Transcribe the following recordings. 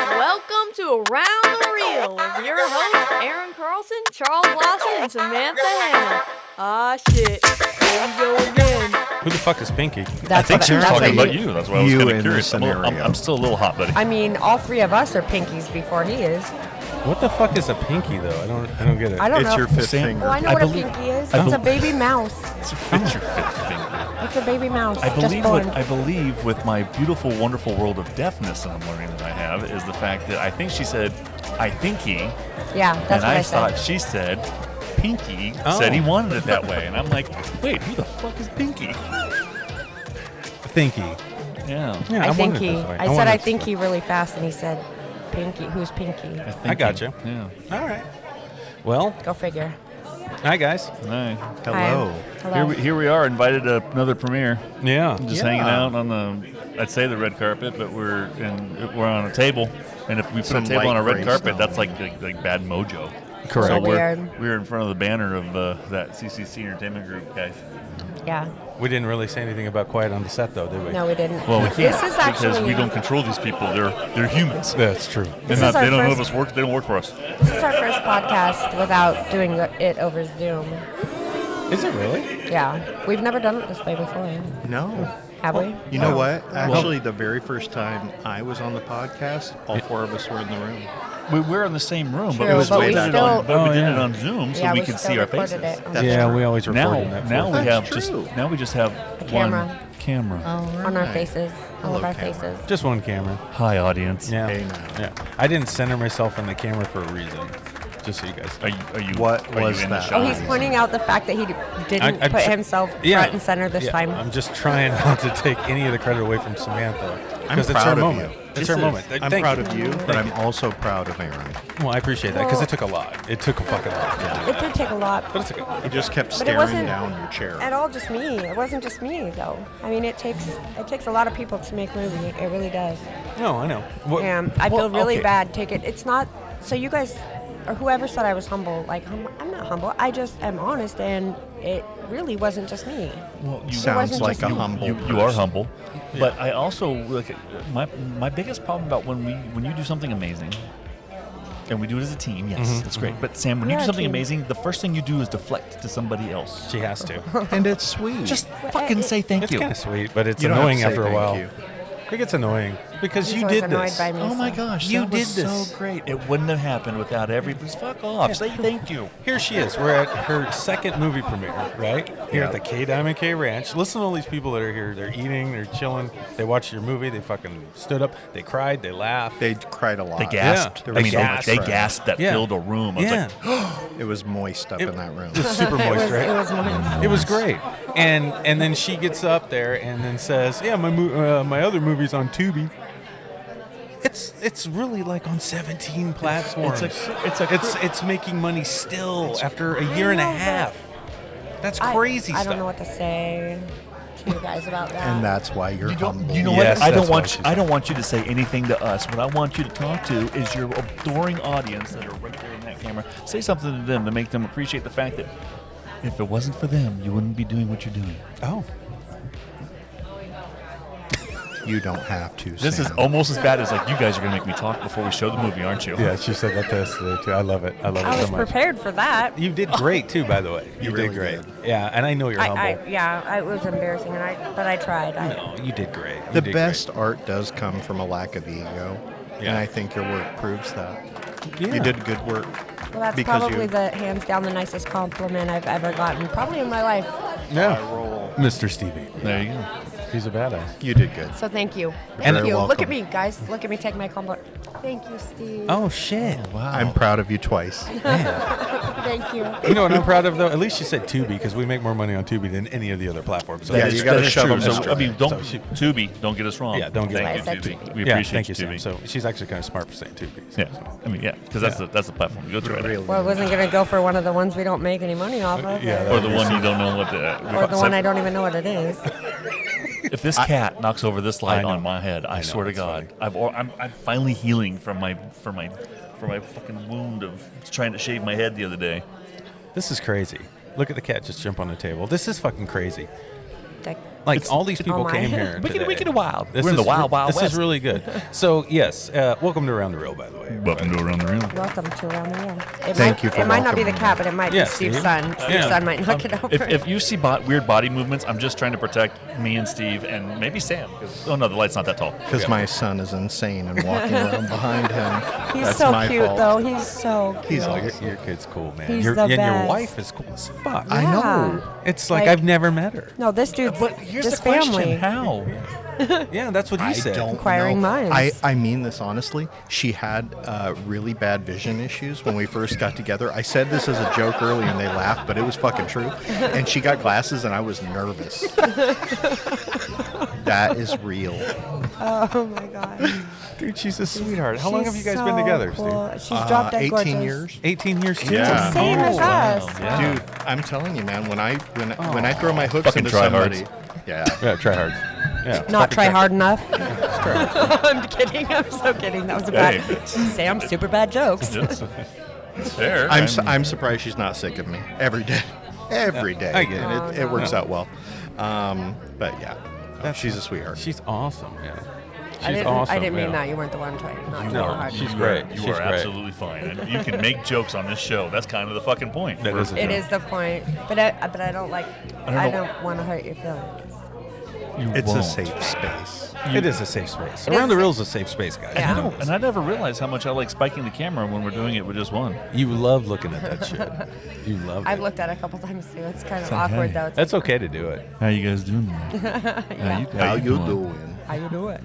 Welcome to Around the Reel with your hosts, Aaron Carlson, Charles Lawson, and Samantha Hanna. Ah, shit. Here we go again. Who the fuck is Pinky? I think she was talking about you. That's why I was kind of curious. I'm still a little hot, buddy. I mean, all three of us are pinkies before he is. What the fuck is a pinky, though? I don't get it. I don't know. It's your fifth finger. Well, I know what a pinky is. It's a baby mouse. It's your fifth finger. It's a baby mouse. I believe with my beautiful, wonderful world of deafness that I'm learning that I have is the fact that I think she said, I think he. Yeah, that's and what I thought said. she said, Pinky said he wanted it that way. And I'm like, wait, who the fuck is Pinky? Thinky. Yeah. I think he. I said I think he. he really fast, and he said, Pinky. Who's Pinky? I got you. Yeah. All right. Well, Go figure. hi, guys. Hi. Hello. Hello. Here we are, invited to another premiere. Yeah. Just hanging out on I'd say the red carpet, but we're on a table. And if we put a table on a red carpet, that's like bad mojo. Correct. So we're in front of the banner of that CCC Entertainment Group, guys. Yeah. We didn't really say anything about Quiet on the Set, though, did we? No, we didn't. Well, we can't This is because actually, we don't control these people. They're humans. That's true. They is our don't know first- if us work. They don't work for us. This is our first podcast without doing it over Zoom. Is it really? Yeah. We've never done it this way before. No. Have we? You know what? Actually, the very first time I was on the podcast, all four of us were in the room. We were in the same room, True, but we but we did it still- on, Oh, we did yeah. it on Zoom so Yeah, we we could still see our recorded faces. it. That's Yeah, true. we always record Now in that. we That's have true. we just have camera. one camera. On our faces. All of Hello, our camera. faces. Just one camera. Hi, audience. Yeah. Hey, now. Yeah. I didn't center myself in the camera for a reason. Just so you guys. Are you? What are you was in the that? shot? Oh, he's pointing out the fact that he didn't I'm put tr- himself Yeah. front and center this Yeah, time. I'm just trying not to take any of the credit away from Samantha. Because it's her proud of moment. you. It's her moment. I'm Thank proud you. of you, but I'm also proud of Aaron. Well, I appreciate that because it took a lot. It took a fucking lot. It did take a lot. But it's okay. He just kept But it staring wasn't down your chair. at all just me. It wasn't just me though. I mean, it takes a lot of people to make a movie. It really does. No, I know. Well, And I feel really okay. bad. It's not. So you guys, or whoever said I was humble, I'm not humble. I just am honest, and it really wasn't just me. Well, you Sounds wasn't like just a you. humble You are person. humble, but I also look at my biggest problem about when you do something amazing, and we do it as a team. Yes, that's great. But Sam, when We you are do a something team. amazing, the first thing you do is deflect to somebody else. She has to. And it's sweet. Just fucking say thank It's you. kind of sweet, but it's You don't have to annoying say after a thank while. you. It gets annoying because He's you always did annoyed this. by me. Oh my so. gosh, You that was did this. so great. It wouldn't have happened without everybody. Fuck off. Say thank you. Here she is. We're at her second movie premiere, right? Here Yeah. at the K Diamond K Ranch. Listen to all these people that are here. They're eating, they're chilling. They watched your movie. They fucking stood up. They cried. They laughed. They cried a lot. They gasped. There I was mean, so much they crying. gasped that Yeah. filled a room. I was Yeah. like, It was moist up in that room. It was super moist, right? It was moist. It was great. And then she gets up there and then says, "Yeah, my other movie's on Tubi." It's really like on 17 platforms. It's making money still after a year and a half. That's crazy I stuff. don't know what to say to you guys about that. And that's why you're humble. You know Yes, what? I that's don't why want she I don't want you to say anything to us. What I want you to talk to is your adoring audience that are right there in that camera. Say something to them to make them appreciate the fact that if it wasn't for them, you wouldn't be doing what you're doing. Oh. You don't have to. This is Sam. almost as bad as like you guys are going to make me talk before we show the movie, aren't you? Yeah, she said that to us today too. I love it. I love I it was so much. prepared for that. You did great too, by the way. You really did great. did. Yeah, and I know you're humble. It was embarrassing, but I tried. No, you did great. You The did best art does come from a lack of ego. And Yeah. I think your work proves that. great. You did good work. Well, that's because probably you- the hands down the nicest compliment I've ever gotten, probably in my life. Yeah. Mr. Stevie. There you go. He's a badass. You did good. So thank you. And Thank you're you. Look welcome. at me, guys. Look at me take my compliment. Thank you, Steve. Oh shit. Wow. I'm proud of you twice. Thank you. You know what I'm proud of though? At least you said Tubi because we make more money on Tubi than any of the other platforms. So Yeah, That you is- gotta that is shove true. them So, down. I mean, don't So she- Tubi. Don't get us wrong. Yeah, don't get Thank us you, wrong. Tubi. We yeah, appreciate thank you, Tubi. Sam. So she's actually kind of smart for saying Tubi. So. Yeah, I mean, yeah, because that's the platform you go to right now. Really. Well, I wasn't going to go for one of the ones we don't make any money off of. Yeah, Or the one you don't know what the. Or the one I don't even know what it is. If this cat knocks over this light I know. on my head, I know, swear to it's God, I'm finally healing from my fucking wound of trying to shave my head the other day. This is crazy. Look at the cat just jump on the table. This is fucking crazy. Like all these people came here. Wicked wild. This We're in the is wild This west. is really good. So yes, welcome to Around the Reel, by the way. Welcome to Around the Reel. Welcome to Around the Reel. Thank you for It might not be the welcoming cat, but it might Yeah, be Steve's Steve. son. Steve's son might knock it over. If you see weird body movements, I'm just trying to protect me and Steve and maybe Sam. Oh no, the light's not that tall. Because my son is insane and walking around behind him. He's That's so my cute, fault. though. He's so cute. He's Oh, awesome. your kid's cool, man. He's Your- the and your best. wife is cool as fuck. I know. It's like Like- I've never met her. No, this dude's But here's this the question: family. How? Yeah, that's what he I said. don't Inquiring know. minds. I mean this honestly. She had really bad vision issues when we first got together. I said this as a joke earlier and they laughed, but it was fucking true. And she got glasses and I was nervous. That is real. Oh my god. Dude, she's a sweetheart. How long She's have you guys so been together, cool. Steve? She's dropped dead 18 gorgeous. years. 18 years too. Yeah. Same as us. Yeah. Dude, I'm telling you, man, when I throw my hooks Fucking into tryhards. somebody. Yeah. Yeah, try hard. Yeah. Not try hard enough. Try hard. I'm kidding. I'm so kidding. That was a bad. Sam, super bad jokes. It's fair. I'm surprised she's not sick of me every day. Every day. I get it. And it works out well. But yeah, she's a sweetheart. She's awesome, man. She's I didn't. awesome. I didn't mean yeah. that. You weren't the one trying. Not No, trying hard. she's great. You She's are great. absolutely fine. And you can make jokes on this show. That's kind of the fucking point. That is It is the point, but I don't like. I know. don't want to hurt your feelings. It's a safe space. It is a safe space. It is Around the a Reel's a safe space, guys. Yeah. And I never realized how much I like spiking the camera when we're doing it with just one. You love looking at that shit. You love I've it. looked at it a couple times too. It's kind of It's awkward okay. though. It's That's okay to do it. How you guys doing tonight? yeah. How you doing? How you do it?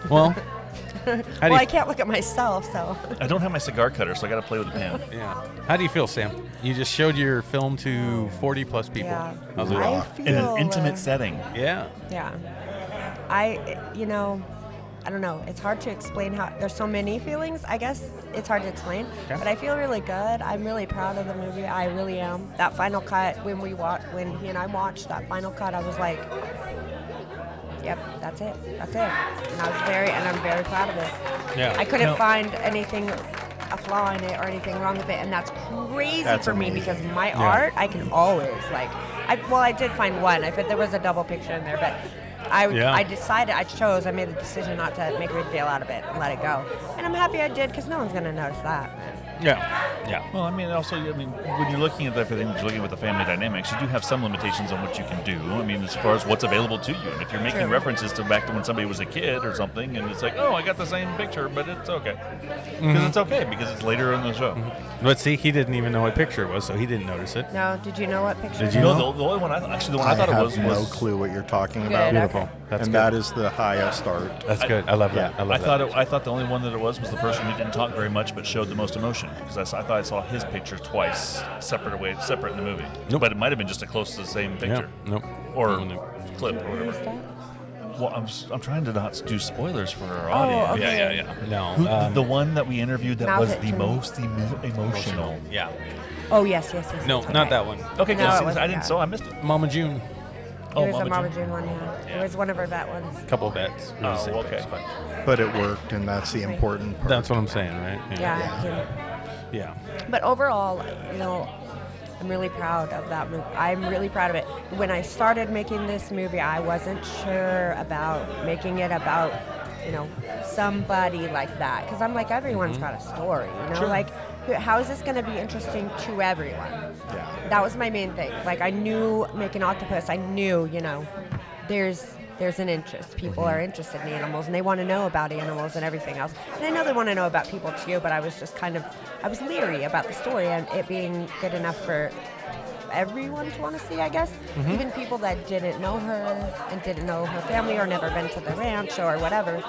Well, how do Well, you, I can't look at myself, so. I don't have my cigar cutter, so I got to play with the pan. yeah. How do you feel, Sam? You just showed your film to 40 plus people. Yeah. How's it? I feel, In an intimate setting. Yeah. Yeah. I don't know. It's hard to explain how. There's so many feelings. I guess it's hard to explain. Okay. But I feel really good. I'm really proud of the movie. I really am. That final cut, when he and I watched that final cut, I was like, yep, that's it. That's it. And I'm very proud of it. Yeah. I couldn't No. find anything, a flaw in it or anything wrong with it, and that's crazy That's for me amazing. because my art, I can always I did find one. I there was a double picture in there, but I made the decision not to make a big deal out of it and let it go, and I'm happy I did because no one's gonna notice that. Yeah. Yeah. Well, I mean, also, when you're looking at everything, you're looking at the family dynamics, you do have some limitations on what you can do. I mean, as far as what's available to you. And if you're making True. references to back to when somebody was a kid or something, and it's like, oh, I got the same picture, but it's okay. Because it's okay, because it's later in the show. But see, he didn't even know what picture it was, so he didn't notice it. No, did you know what picture? Did it you was? know? The only one I I thought it have was no clue what you're talking Good, about. okay. Beautiful. That's and good. that is the highest art. That's good. I love that. Yeah. I love that. I thought the only one that it was the person who didn't talk very much but showed the most emotion. Because I thought I saw his picture twice, separate in the movie. Nope. But it might have been just a close to the same picture. Yeah. Nope. Or Nope. clip or Who's whatever. that? Well, I'm trying to not do spoilers for our Oh, audience. okay. Yeah. No. Who, the one that we interviewed that Mouth was it the to me. most emotional. Yeah. Oh yes. No, okay. not that one. Okay, No, good. it See, wasn't I didn't. that. So I missed it. Mama June. Oh, It was a Mama Mama June. June one, yeah. It was one of her vet ones. Couple bets. It was the same okay. place, but But it worked, and that's the important part. that's what I'm saying, right? Yeah. Yeah. But overall, I'm really proud of that movie. I'm really proud of it. When I started making this movie, I wasn't sure about making it about, somebody like that. Because I'm like, everyone's got a story, Like, how is this going to be interesting to everyone? Yeah. That was my main thing. Like, I knew making Octopus, I knew, there's an interest. People are interested in animals, and they want to know about animals and everything else. And I know they want to know about people too, but I was just I was leery about the story and it being good enough for everyone to want to see, I guess. Even people that didn't know her and didn't know her family or never been to the ranch or whatever.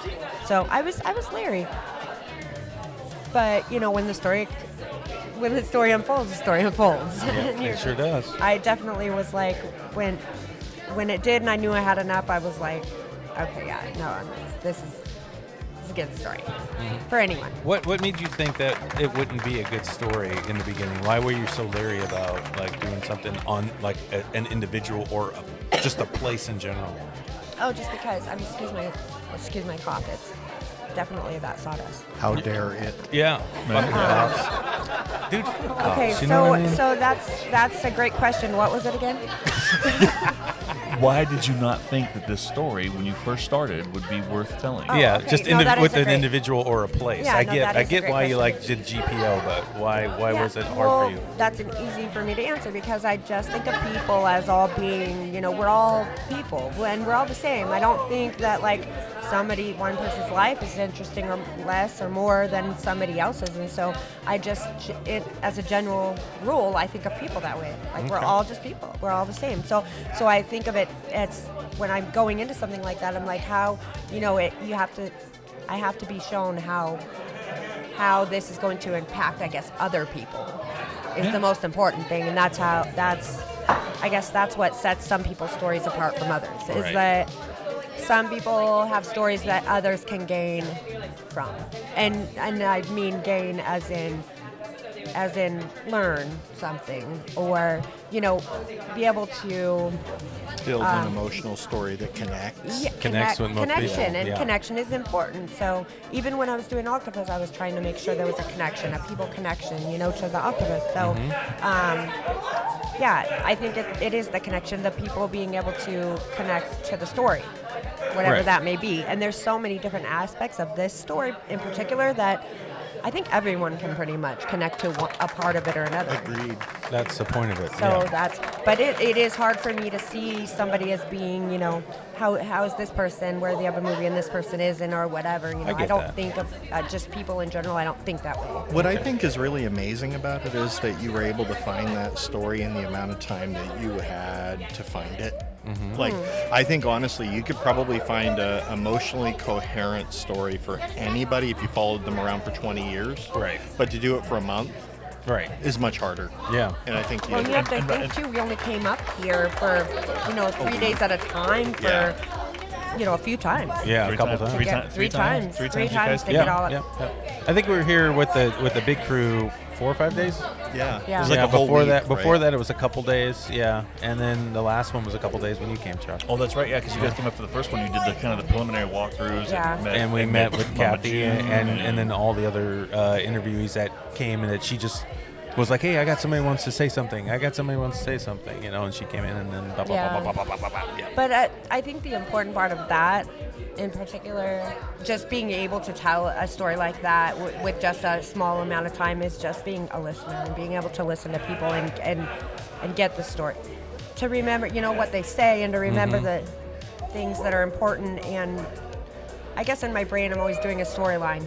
So I was leery. But, when the story unfolds, the story unfolds. It sure does. I definitely was like, when it did and I knew I had enough, I was like, okay, yeah, no, this is a good story for anyone. What made you think that it wouldn't be a good story in the beginning? Why were you so leery about doing something on an individual or just a place in general? Oh, just because, excuse my cough, it's definitely that sawdust. How dare it? Yeah. Fucking cops. Dude, fuck cops, Okay, you know what I mean? so that's a great question. What was it again? Why did you not think that this story, when you first started, would be worth telling? Oh, Yeah, okay. just No, that with is a an great- individual or a place. Yeah, I no, get that is a great why you like question. did GPO, but why Yeah, was it hard well, for you? That's an easy for me to answer because I just think of people as all being, we're all people and we're all the same. I don't think that like one person's life is interesting or less or more than somebody else's, and so I just, as a general rule, I think of people that way. Like we're all just people. We're all the same. So I think of it as when I'm going into something like that, I'm like, how, I have to be shown how this is going to impact, I guess, other people is the most important thing, and I guess that's what sets some people's stories apart from others. Is Right. that some people have stories that others can gain from, and I mean gain as in learn something, or be able to Build an emotional story that connects. Connects with most connection, people, and yeah. connection is important. So even when I was doing Octopus, I was trying to make sure there was a connection, a people connection, to the Octopus. So, yeah, I think it is the connection, the people being able to connect to the story, whatever Right. that may be. And there's so many different aspects of this story in particular that I think everyone can pretty much connect to a part of it or another. Agreed. That's the point of it. So yeah. but it is hard for me to see somebody as being, how is this person where the other movie and this person isn't or whatever. I get don't that. think of just people in general. I don't think that way. What I think is really amazing about it is that you were able to find that story in the amount of time that you had to find it. Like, I think honestly, you could probably find a emotionally coherent story for anybody if you followed them around for 20 years. Right. But to do it for a month Right. is much harder. Yeah. And I think Well, you have to think too. We only came up here for 3 days at a time for Yeah. a few times. Yeah, a couple times. Three To get- times. three times. Three Three times you guys times to did get it. all Yeah, yeah. I think we were here with the big crew 4 or 5 days. Yeah. Yeah. It was like yeah, a whole before week, before right? that it was a couple days. Yeah, and then the last one was a couple days when you came, Charles. Oh, that's right. Yeah, because you guys came up for the first one. You did the kind of the preliminary walkthroughs. Yeah. And we met with Mama Kathy June and then all the other interviewees that came, and that she just was like, hey, I got somebody who wants to say something. And she came in and then blah, blah, Yeah. blah, blah, blah, blah, blah, blah. Yeah. But I think the important part of that, in particular, just being able to tell a story like that with just a small amount of time, is just being a listener and being able to listen to people and get the story. To remember, what they say, and to remember the things that are important. And I guess in my brain, I'm always doing a storyline,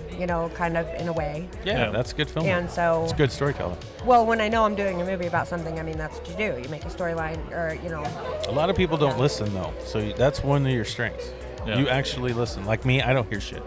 kind of in a way. Yeah, Yeah. that's good film. And so, It's good storytelling. well, when I know I'm doing a movie about something, I mean, that's what you do. You make a storyline, or, A lot of people don't listen, though, so that's one of your strengths. Yeah. You actually listen. Like me, I don't hear shit.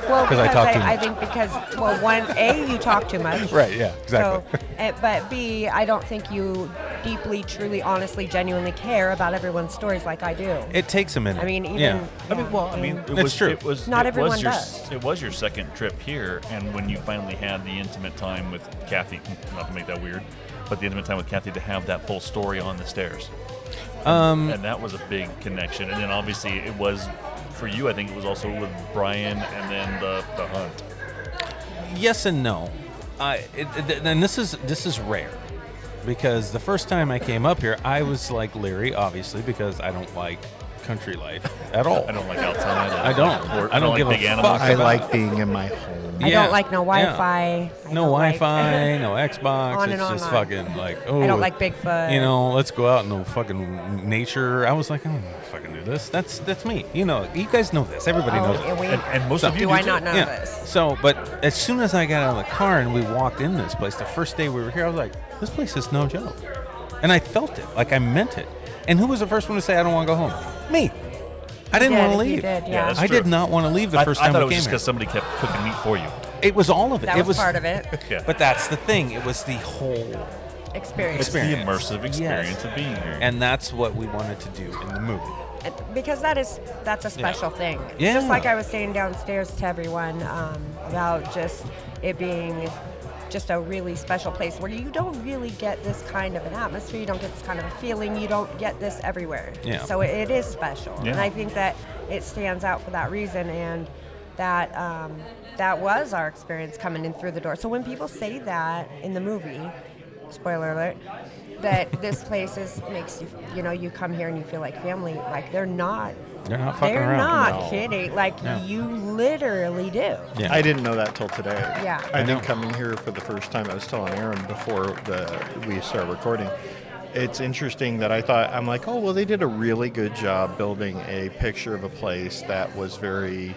well, I talk too much. I think because, well, one, A, you talk too much. Right, yeah, exactly. So, but B, I don't think you deeply, truly, honestly, genuinely care about everyone's stories like I do. It takes a minute. I mean, even. yeah. It That's was true. It was Not it everyone was your, does. It was your second trip here, and when you finally had the intimate time with Kathy, not to make that weird, but the intimate time with Kathy to have that full story on the stairs. And that was a big connection. And then obviously it was, for you, I think it was also with Brian and then the hunt. Yes and no. And this is rare, because the first time I came up here, I was like leery, obviously, because I don't like country life at all. I don't like outside. I don't. Or, I don't give like a big animals. fuck. I like being in my home. I Yeah, don't like no Wi-Fi. yeah. I No don't like- Wi-Fi, no Xbox. On It's and just on. fucking like, oh. I don't like Bigfoot. Let's go out in the fucking nature. I was like, I don't fucking do this. That's me. You guys know this. Everybody knows. and we, And most So- of you do I too. not know Yeah. this? So, but as soon as I got out of the car and we walked in this place, the first day we were here, I was like, this place is no joke. And I felt it. Like I meant it. And who was the first one to say, I don't want to go home? Me. I didn't want to You leave. did, Yeah, yeah. that's I did true. not want to leave the I first thought time it we was came just here. because somebody kept cooking meat for you. It was all of it. That it was part of it. Yeah. But that's the thing. It was the whole Experience. It's the experience. immersive experience Yes. of being here. And that's what we wanted to do in the movie. Because that's a special thing. Yeah. Just like I was saying downstairs to everyone about just it being just a really special place where you don't really get this kind of an atmosphere, you don't get this kind of a feeling, you don't get this everywhere. Yeah. So it is special. Yeah. And I think that it stands out for that reason, and that that was our experience coming in through the door. So when people say that in the movie, spoiler alert, that this place makes you, you come here and you feel like family. Like they're not fucking they're around. not No. kidding. Like No. you literally do. Yeah. I didn't know that till today. Yeah. I think coming here for the first time, I was telling Aaron before we started recording. It's interesting that I'm like, oh, well, they did a really good job building a picture of a place that was very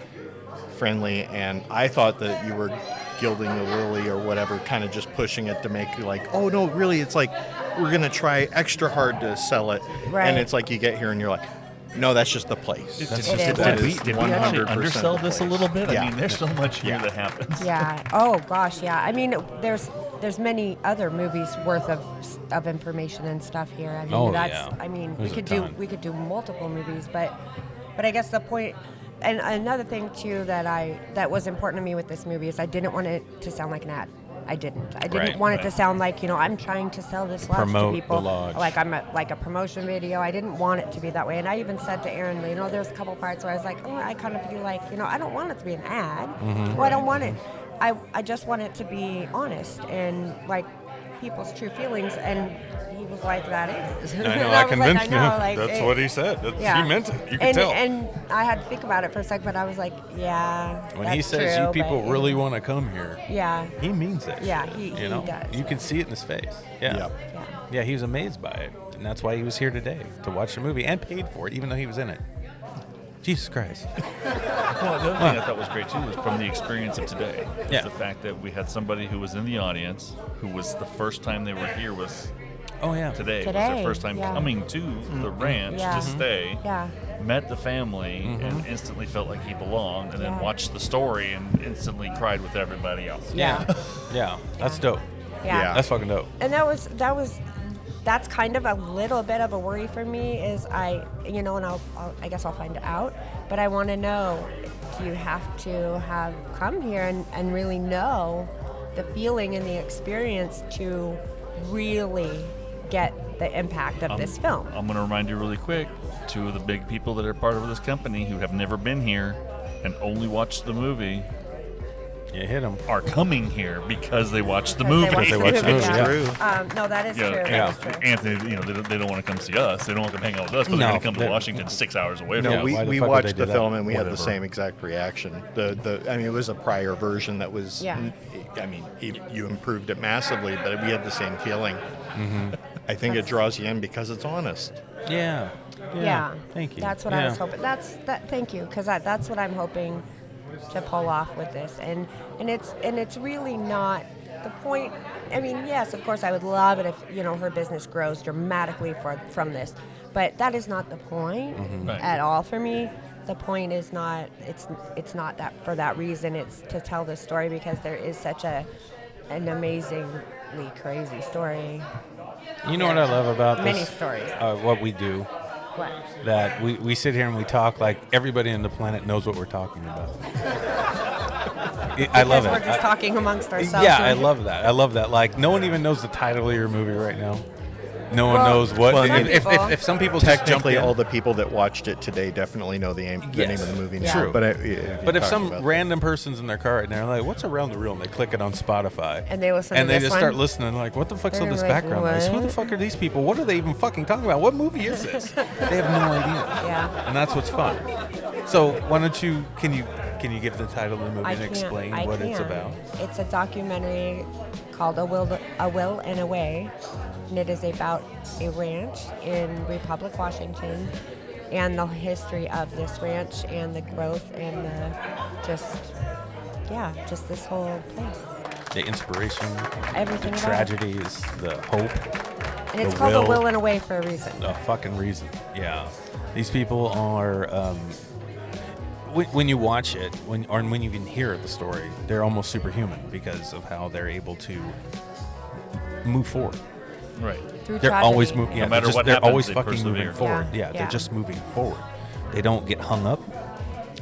friendly, and I thought that you were gilding the lily or whatever, kind of just pushing it to make you like, oh, no, really, it's like we're going to try extra hard to sell it. Right. And it's like you get here and you're like, no, that's just the place. Did That we is actually 100% undersell the this a place. little bit? Yeah. I mean, there's so much here Yeah. that happens. Yeah. Oh gosh. Yeah. I mean, there's many other movies worth of information and stuff here. I mean, Oh, that's. yeah. I mean, There's we a could ton. do multiple movies, but I guess the point. And another thing too that was important to me with this movie is I didn't want it to sound like an ad. I didn't Right. want it to sound like, I'm trying to sell this lodge Promote to people. the lodge. Like like a promotion video. I didn't want it to be that way. And I even said to Aaron, there's a couple parts where I was like, oh, I kind of feel like, I don't want it to be an ad. Mm-hmm. Or I don't want it. I just want it to be honest and like people's true feelings. And he was like, that is. I know. And I was convinced like, I know, him. like, That's it- what he said. yeah. He meant it. You can tell. And I had to think about it for a second, but I was like, yeah. When he that's says true, you people but- really want to come here, Yeah. he means it. Yeah, he does. You can see it in his face. Yeah. Yep. Yeah. Yeah, he was amazed by it. And that's why he was here today, to watch the movie and paid for it, even though he was in it. Jesus Christ. Well, the other thing I thought was great too was from the experience of today. Was Yeah. the fact that we had somebody who was in the audience who was the first time they were here was Oh, yeah. today. It was Today, their first time yeah. coming to the ranch Yeah. to stay. Yeah. Met the family and instantly felt like he belonged, and then Yeah. watched the story and instantly cried with everybody else. Yeah. Yeah. That's dope. Yeah. That's fucking dope. And that's kind of a little bit of a worry for me is I guess I'll find out, but I want to know, do you have to have come here and really know the feeling and the experience to really get the impact of this film? I'm going to remind you really quick, two of the big people that are part of this company who have never been here and only watched the movie You hit him. are coming here because they watched the Because movie. They watched the movie, yeah. True. No, that is Yeah, true. and That is true. Anthony, they don't want to come see us. They don't want to come hang out with us, but No, they're going to come to they're- Washington 6 hours away No, from Yeah, us. why the we fuck would they watched do the that? film and we had the Whatever. same exact reaction. It was a prior version that was. Yeah. You improved it massively, but we had the same feeling. Mm-hmm. I think it draws you in because it's honest. Yeah. Yeah. Thank you. That's what I was hoping. Thank you, because that's what I'm hoping to pull off with this, and it's really not the point. I mean, yes, of course, I would love it if her business grows dramatically from this, but that is not the point Right. at all for me. The point is not. It's not that for that reason. It's to tell this story because there is such an amazingly crazy story. You know what I love about Many this? stories. What we do, What? that we sit here and we talk like everybody on the planet knows what we're talking about. I love it. Because we're just talking amongst ourselves. Yeah, I love that. I love that. Like, no one even knows the title of your movie right now. No one knows what. Well, if some people just jump Technically, in, all the people that watched it today definitely know the name of the movie now. True. But if some random person's in their car right now, like, what's around the reel? And they click it on Spotify. And they listen and to they this just start one? listening, like, what the fuck's on They're this like, background noise? Who the what? fuck are these people? What are they even fucking talking about? What movie is this? They have no idea. Yeah. And that's what's fun. So why don't you, can you give the title of the movie and explain what it's about? It's a documentary called A Will and a Way, and it is about a ranch in Republic, Washington, and the history of this ranch and the growth and just this whole place. The inspiration, Everything the about it. tragedies, the hope. And it's the called will. A Will and a Way for a reason. A fucking reason. Yeah. These people are, when you watch it, when you can hear the story, they're almost superhuman because of how they're able to move forward. Right. Through They're tragedy. always moving. Yeah, No matter what they're happens, always they fucking persevere. moving forward. Yeah, Yeah, they're yeah. just moving forward. They don't get hung up.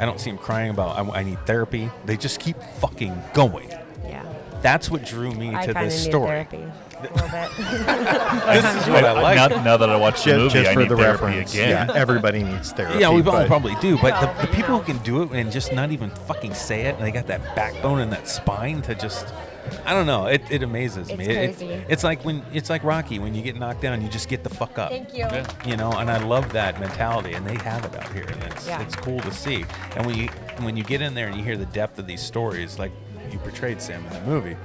I don't see them crying about I need therapy. They just keep fucking going. Yeah. That's what drew me I to kind of this need story. therapy a little bit. This is what I like. Now that I watched the movie, just I for need the therapy reference, again. yeah, everybody needs therapy. Yeah, we all but- probably do, but Well, the but, people who can do it and just not even fucking say it, and they got that backbone and that spine to just I don't know. It amazes me. It's crazy. It's like Rocky. When you get knocked down, you just get the fuck up. Thank you. Yeah. You know, and I love that mentality, and they have it out here, and it's cool to see. And when you get in there and you hear the depth of these stories, like you portrayed Sam in the movie,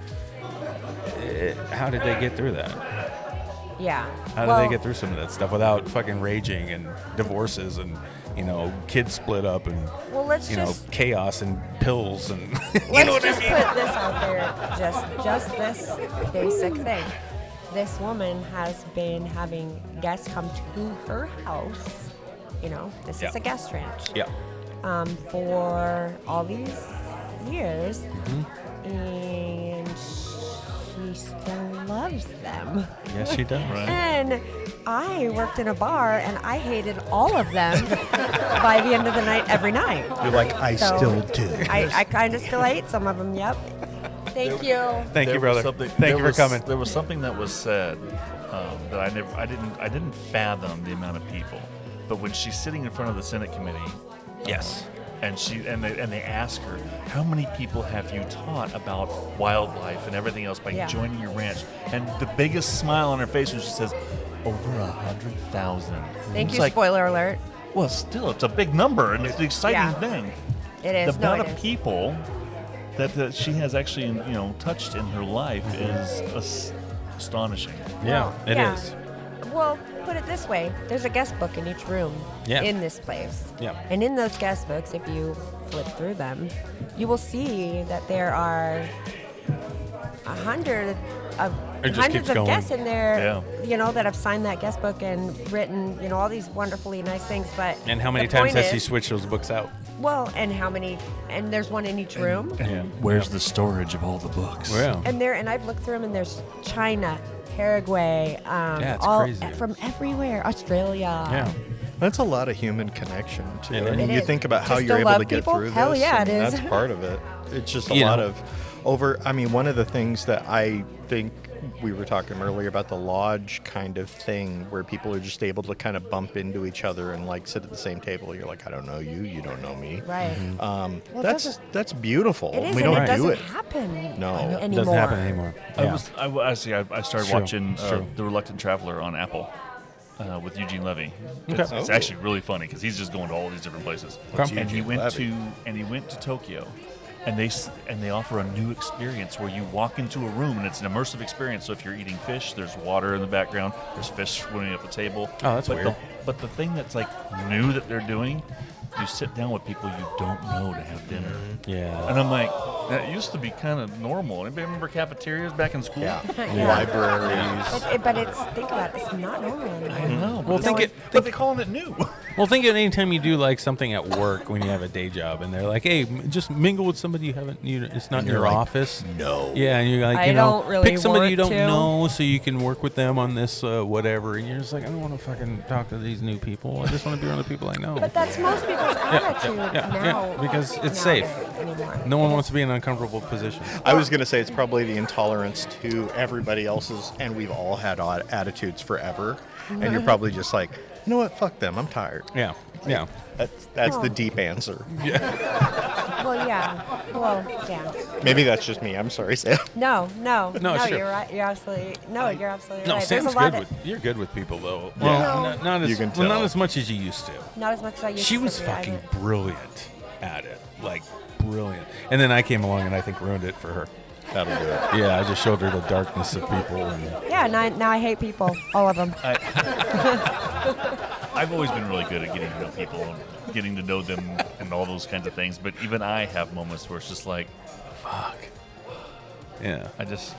how did they get through that? Yeah. How did they get through some of that stuff without fucking raging and divorces and, you know, kids split up and, Well, let's you know, just chaos and pills and, let's just put this out there. Just this basic thing. This woman has been having guests come to her house. You know, this is a guest ranch. Yeah. For all these years, and she still loves them. Yes, she does. Right. And I worked in a bar, and I hated all of them by the end of the night, every night. You're like, I So, still do. I kind of still hate some of them. Yep. Thank you. Thank you, There was brother. something- Thank you there for was- coming. There was something that was said that I didn't fathom the amount of people. But when she's sitting in front of the Senate committee, Yes. and they ask her, how many people have you taught about wildlife and everything else by joining your ranch? And the biggest smile on her face when she says, over 100,000. Thank It's you. like, Spoiler alert. well, still, it's a big number, and it's the exciting Yeah. thing. It is. The No, amount it of is. people that she has actually, you know, touched in her life is astonishing. Yeah, it is. Well, put it this way. There's a guest book in each room in this place. Yeah. And in those guest books, if you flip through them, you will see that there are hundreds keeps of going. guests in there, Yeah. you know, that have signed that guest book and written, you know, all these wonderfully nice things. But And how many the times point has he is- switched those books out? Well, and how many? And there's one in each room. Yeah. Where's the storage of all the books? Well, And I've looked through them, and there's China, Paraguay, it's all crazy. from everywhere, Australia. yeah. That's a lot of human connection too. It I mean, is. you think about how Just you're to able love to get people? through Hell this. yeah, and it is. That's part of it. It's just a You lot know. of I mean, one of the things that I think we were talking earlier about the lodge kind of thing, where people are just able to kind of bump into each other and like sit at the same table. You're like, I don't know you, you don't know me. Right. Well, it That's beautiful. It is, we and don't it do doesn't it. happen No. anymore. It doesn't happen anymore. Yeah. I started True. watching It's true. The Reluctant Traveler on Apple with Eugene Levy. Okay. It's actually really funny because he's just going to all these different places. Okay. And he Eugene went Levy? to Tokyo, and they offer a new experience where you walk into a room and it's an immersive experience. So if you're eating fish, there's water in the background, there's fish swimming up the table. Oh, that's weird. But the thing that's like new that they're doing, you sit down with people you don't know to have dinner. Yeah. And I'm like, that used to be kind of normal. Anybody remember cafeterias back in school? Yeah. Yeah. Libraries. But it's think about it, it's not normal anymore. I know. Well, But they're calling it new. Well, think of any time you do like something at work when you have a day job, and they're like, "Hey, just mingle with somebody you haven't. It's not in you're your like, office." No. Yeah, and you're like, I you know, don't really pick somebody you want don't to. know so you can work with them on this whatever. And you're just like, I don't want to fucking talk to these new people. I just want to be around the people I know. But that's most people's attitude now. because it's safe. Anymore. No one wants to be in an uncomfortable position. I was going to say it's probably the intolerance to everybody else's, and we've all had odd attitudes forever. And you're probably just like, you know what? Fuck them. I'm tired. Yeah, yeah. That's the deep answer. Well, yeah. Well, yeah. Maybe that's just me. I'm sorry, Sam. No, it's true. you're right. You're absolutely No, right. Sam's There's a good lot with. You're good with people though. Yeah. Well, No. not as You can well, not tell. as much as you used to. not as much as I used She to. was be. fucking brilliant at it, like brilliant. And then I came along and I think ruined it for her. That'll do it. Yeah, I just showed her the darkness of people. And Yeah, now I hate people, all of them. I've always been really good at getting to know people and getting to know them and all those kinds of things. But even I have moments where it's just like, fuck. yeah, But that's-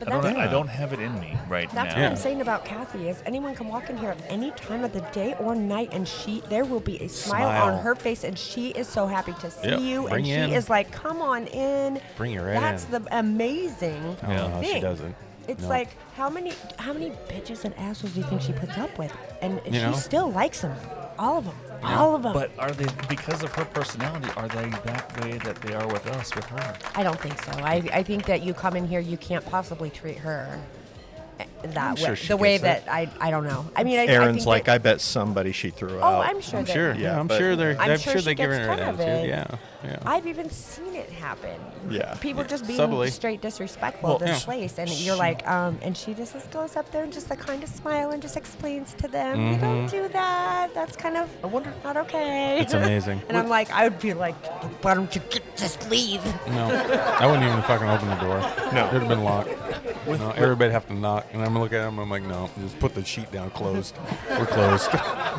I don't have it in me right That's now. what I'm saying about Kathy is anyone can walk in here at any time of the day or night, and there will be a smile on her face, and she is so happy to see Yep. you, Bring and she you in. is like, "Come on in." Bring her right That's in. the amazing I don't know how she thing. does it. It's No. like how many bitches and assholes do you think she puts up with, and You she know? still likes them, all of them, all of them. But are they, because of her personality, are they that way that they are with us, with her? I don't think so. I think that you come in here, you can't possibly treat her that sure way. she The way gets that I don't know. I mean, I Aaron's think like, that, I bet somebody she threw oh, out. I'm sure. I'm that, sure. Yeah, I'm but- sure they're. I'm I'm sure sure she they give her gets an tired of attitude. it. Yeah. I've even seen it happen. Yeah. People just being Subtly. straight disrespectful Well, to yeah. place, and you're like, and she just goes up there and just kind of smile and just explains to them, you don't do that. That's kind of not okay. It's amazing. And I'm like, I would be like, why don't you just leave? No, I wouldn't even fucking open the door. No. It would have been locked. No, everybody'd have to knock, and I'm gonna look at them. I'm like, no, just put the sheet down, closed. We're closed.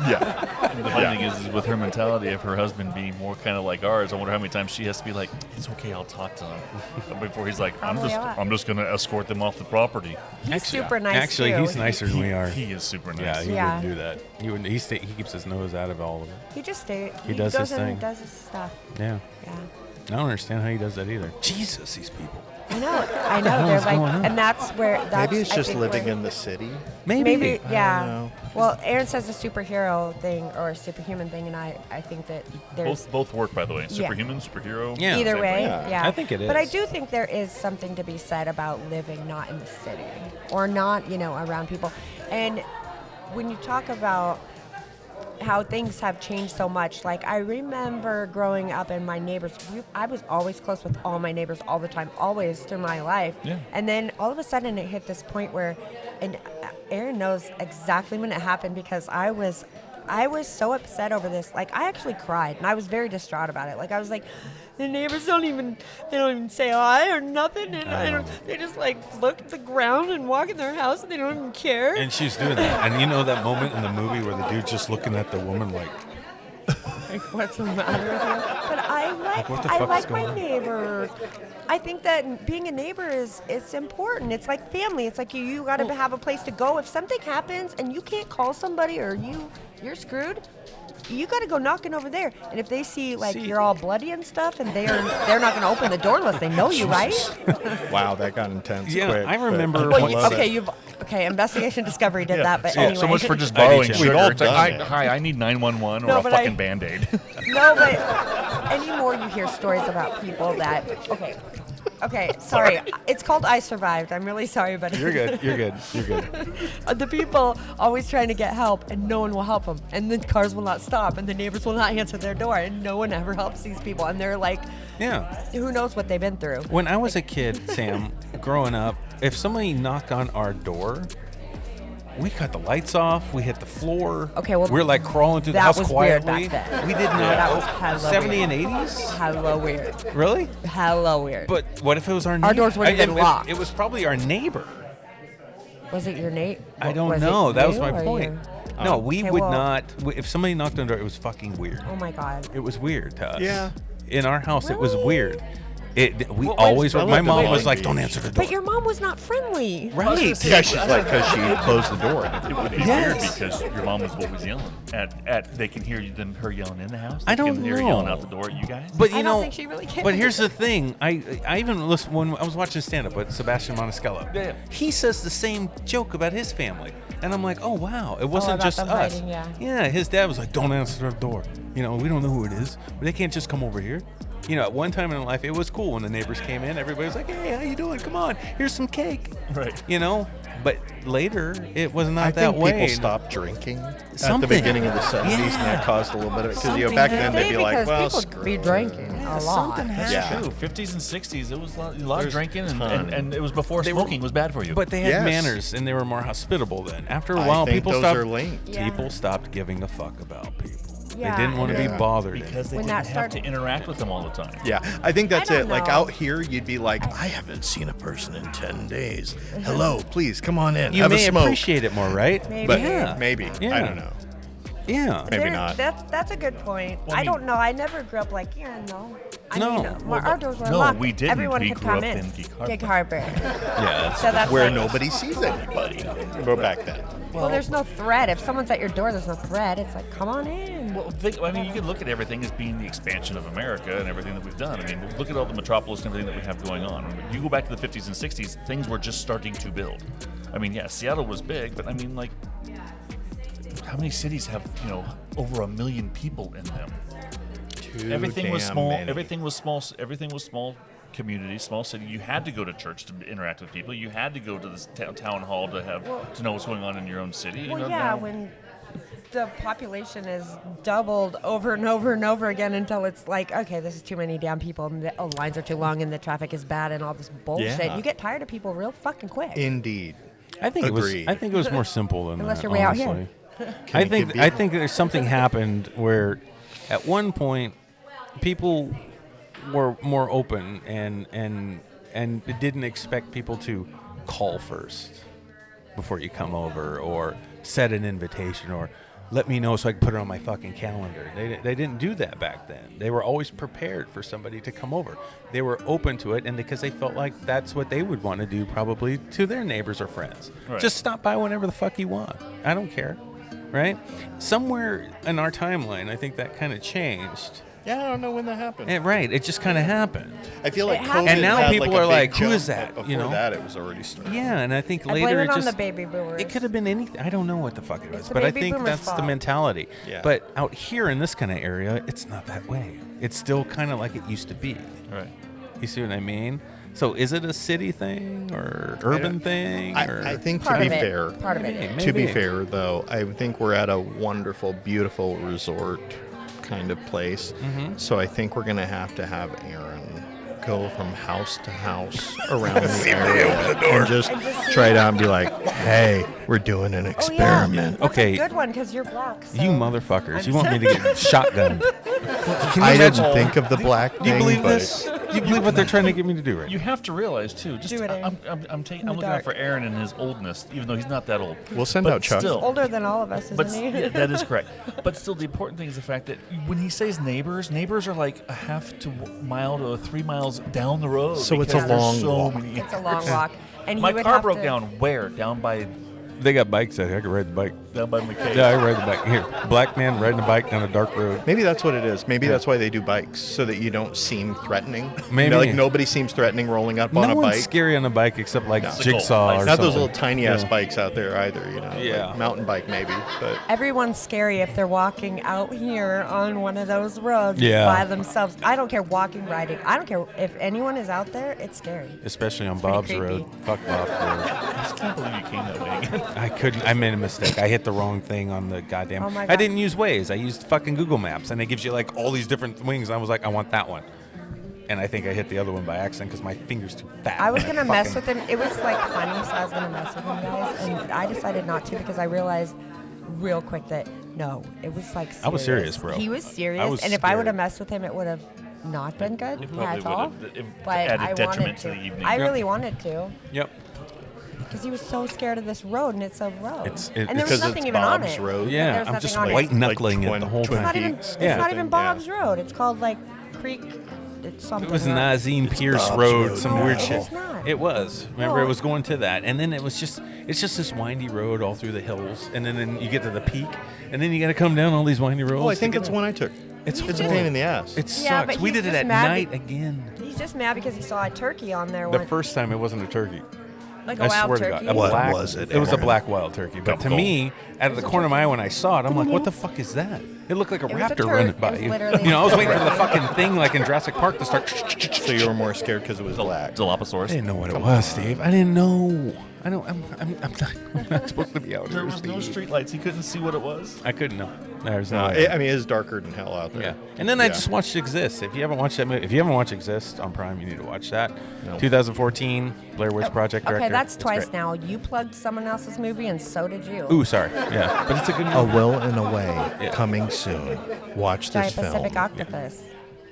Yeah. The funny thing is with her mentality of her husband being more kind of like ours, I wonder how many times she has to be like, "It's okay, I'll talk to them," before he's like, Probably a lot. I'm just gonna escort them off the property." He's super nice Actually, too. he's nicer than we are. He is super Yeah, nice. he Yeah. wouldn't do that. He wouldn't. He keeps his nose out of all of it. He just stays. He does goes his in thing. and does his stuff. Yeah. Yeah. I don't understand how he does that either. Jesus, these people. I know. hell They're is like, going on? and that's where. That's, Maybe it's I just think, living where- in the city. Maybe, yeah. know. Well, Aaron says the superhero thing or superhuman thing, and I think that there's Both work, by the way. Yeah. Superhuman, superhero. Yeah. either same way, thing. yeah. I think it But I is. do think there is something to be said about living not in the city or not, around people. And when you talk about how things have changed so much, like I remember growing up and my neighbors, I was always close with all my neighbors all the time, always through my life. Yeah. And then all of a sudden it hit this point where, and Aaron knows exactly when it happened because I was so upset over this. Like I actually cried and I was very distraught about it. Like I was like, the neighbors don't even say hi or nothing, and they just like look at the ground and walk in their house and they don't even care. And she's doing that. And you know that moment in the movie where the dude's just looking at the woman like, Like, what's the matter with you? But what the I fuck is like going my on? neighbors. I think that being a neighbor it's important. It's like family. It's like you got to have a place to go. If something happens and you can't call somebody or you're screwed, you got to go knocking over there. And if they see you're all bloody and stuff, and they're not going to open the door unless they know you, right? Wow, that got intense Yeah, quick. I but remember I once- love okay, it. Investigation Discovery did that, but So, anyway. so much for just I did borrowing too. sugar. We've all It's like, done it. hi, I need 911 or No, a but fucking Band-Aid. No, but anymore you hear stories about people that Okay, sorry. It's called I Survived. I'm really sorry, but you're good. You're good. You're good. the people always trying to get help and no one will help them, and the cars will not stop and the neighbors will not answer their door, and no one ever helps these people, and they're like, Yeah. who knows what they've been through. When I was a kid, Sam, growing up, if somebody knocked on our door, we cut the lights off. We hit the floor. Okay, well, we're like crawling through the that house was weird quietly. back then. We did That was not. hella 70 weird. and 80s. Hella weird. Really? Hella weird. But what if it was our neighbor? doors weren't even locked. It was probably our neighbor. Was it your Nate? I don't Was it know. That was you my or point. your- No, we Okay, would well- not. If somebody knocked on the door, it was fucking weird. Oh my God. It was weird to us. Yeah. In our house, it was Really? weird. We Well, always. wait, My mom wait, was wait. like, "Don't answer the door." But your mom was not friendly. right? Yeah, she's like, because she closed the door. It would be Yes. weird because your mom was always yelling. They can hear her yelling in the house. I They don't can hear her know. yelling out the door at you guys. But you I know, don't think she really cared. but here's the thing. I even listened when I was watching stand up with Sebastian Maniscalco. Yeah. He says the same joke about his family, and I'm like, oh wow, it wasn't about just them us. fighting, yeah. Yeah, his dad was like, don't answer the door. You know, we don't know who it is. They can't just come over here. You know, at one time in life, it was cool when the neighbors came in. Everybody was like, hey, how you doing? Come on, here's some cake. Right. You know, but later it was not I that think way. people stopped drinking at Something. the beginning of the 70s, and Yeah. that caused a little bit of it. Because Something back then happened. they'd be like, because well, people screw be it. drinking Yeah, a lot. something That's Yeah. true. 50s and 60s, it was a lot of There's drinking, a ton. and it was before They were- smoking was bad for you. But they had Yes. manners and they were more hospitable then. After a I while, think people those stopped. are linked. Yeah. People stopped giving a fuck about people. Yeah, They didn't want to and- be Yeah. bothered. because they When didn't that have to started- interact with them all the time. Yeah, I think that's I don't it. Like know. out here, you'd be like, I haven't seen a person in 10 days. Hello, please come on in. You have may a smoke. appreciate it more, right? Maybe. But Yeah. maybe. Yeah. I don't know. Yeah. Maybe There- not. That's a good point. Well, I I don't mean- know. I never grew up like, no. I No. mean, our doors were no, locked. we didn't. Everyone We could grew come up in. in Gig Harbor. Gig Harbor. Yeah. So that's Where like, nobody sees anybody. Go back then. well, there's no threat. If someone's at your door, there's no threat. It's like, come on in. Well, I mean, you can look at everything as being the expansion of America and everything that we've done. I mean, look at all the metropolis and everything that we have going on. You go back to the 50s and 60s, things were just starting to build. I mean, yeah, Seattle was big, but I mean, like, how many cities have, over 1 million people in them? Too Everything was damn small. many. Everything was small. Everything was small community, small city, you had to go to church to interact with people. You had to go to this town hall to know what's going on in your own city. Well, yeah, when the population is doubled over and over and over again until it's like, okay, this is too many damn people, and the lines are too long, and the traffic is bad, and all this bullshit. Yeah. You get tired of people real fucking quick. Indeed. I think Agreed. it was more simple than Unless that. you're way out here. honestly. Can I think there's something happened where, at one point, people were more open and didn't expect people to call first before you come over, or set an invitation, or let me know so I can put it on my fucking calendar. They didn't do that back then. They were always prepared for somebody to come over. They were open to it, and because they felt like that's what they would want to do probably to their neighbors or friends. Right. Just stop by whenever the fuck you want. I don't care. Right? Somewhere in our timeline, I think that kind of changed. Yeah, I don't know when that happened. Right. It just kind of happened. I feel like It COVID happened. And now had people like a are big like, who jump, is that? but You before know? that, it was already started. Yeah, and I think I later blame it it on just... the baby boomers. It could have been anything. I don't know what the fuck it was, It's the but I baby think boomers' that's the fault. mentality. Yeah. But out here in this kind of area, it's not that way. It's still kind of like it used to be. Right. You see what I mean? So is it a city thing or urban thing? Or I think Part to be of it. fair, Part of it. Maybe. to be fair though, I think we're at a wonderful, beautiful resort kind of place. So I think we're gonna have Aaron go from house to house around the area and just try it out and be like, "Hey, we're doing an experiment." That's Okay. a good one because you're black. So. You motherfuckers. You want me to get shotgunned. Can you I didn't imagine- think of the black Do you thing, believe but this? Do you believe what they're trying to get me to do right You have to realize too. Just Do it, Aaron. I'm the looking out dark. for Aaron and his oldness, even though he's not that old. we'll send But out Chuck. still, older than all of us, isn't But he? yeah, that is correct. But still, the important thing is the fact that when he says neighbors are like a half to mile to 3 miles down the road. So it's because a there's long so walk. many It's a long walk, and My he would car have broke to, down where? Down by They got bikes out here. I could ride the bike. McKay. Yeah, I ride the bike. Here, black man riding a bike down a dark road. Maybe that's what it is. Maybe that's why they do bikes, so that you don't seem threatening. Maybe. Like nobody seems threatening rolling up on No a one's bike. scary on a bike except like No. Jigsaw or Not Not something. those little tiny ass Yeah. bikes out there either, you know. Yeah. Like mountain bike maybe, but Everyone's scary if they're walking out here on one of those roads Yeah. by themselves. I don't care walking, riding. I don't care if anyone is out there. It's scary. Especially on pretty Bob's creepy. Road. Fuck Bob's Road. I just can't believe you came that way again. I couldn't. I made a mistake. I hit the wrong thing on the goddamn. Oh my I God. didn't use Waze. I used fucking Google Maps, and it gives you like all these different wings. And I was like, I want that one, and I think I hit the other one by accident because my finger's too fat. I was And gonna mess fucking- with him. It was like funny, so I was gonna mess with him, guys, and I decided not to because I realized real quick that no, it was like serious. I was serious, bro. He was serious, I was and if I scared. would have messed with him, it would have not been good It probably at all. would have But added I detriment wanted to the evening. I Yep. really wanted to Yep. because he was so scared of this road, and it's a road, It's- and there it's- was because nothing it's even on Bob's it. Road. Yeah, There's I'm nothing just on it. white knuckling Like it the whole Twin It's not time. even. Peaks. It's Yeah. not even Yeah. Bob's Road. It's called like Creek. It's something. It was Road. Nazim Pierce Bob's Road, Road. some No, weird it shit. was not. It was. Remember, No. it was going to that, and then it's just this windy road all through the hills, and then you get to the peak, and then you got to come down all these windy roads. Oh, I to think get it's there. one I took. It's It's a horrible. pain in the ass. It Yeah, sucks. but We he's did it just at mad night be- again. He's just mad because he saw a turkey on there. The Went, first time it wasn't a turkey. like a I wild swear turkey. to God. What black, was it, It was a Aaron? black wild turkey. But to me, out of the corner of my eye when I saw it, I'm like, what the fuck is that? It looked like a It was a raptor turd. running It by was you. literally You know, I was a waiting for the turd. fucking thing like in Jurassic Park to start. So you were more scared because it was black. Dilophosaurus. I didn't know what it was, Steve. I didn't know. I don't. I'm not supposed to be out There here, was no Steve. street lights. He couldn't see what it was. I couldn't know. There's no. No, way. I mean, it's darker than hell out there. Yeah. And then I Yeah. just watched Exist. If you haven't watched that movie, if you haven't watched Exist on Prime, you need to watch that. No. 2014, Blair Witch Project director. Okay, that's It's twice great. now. You plugged someone else's movie, and so did you. Ooh, sorry. Yeah, but it's a good A movie. Will and a Way Yeah. coming soon. Watch Giant this film. Pacific Octopus.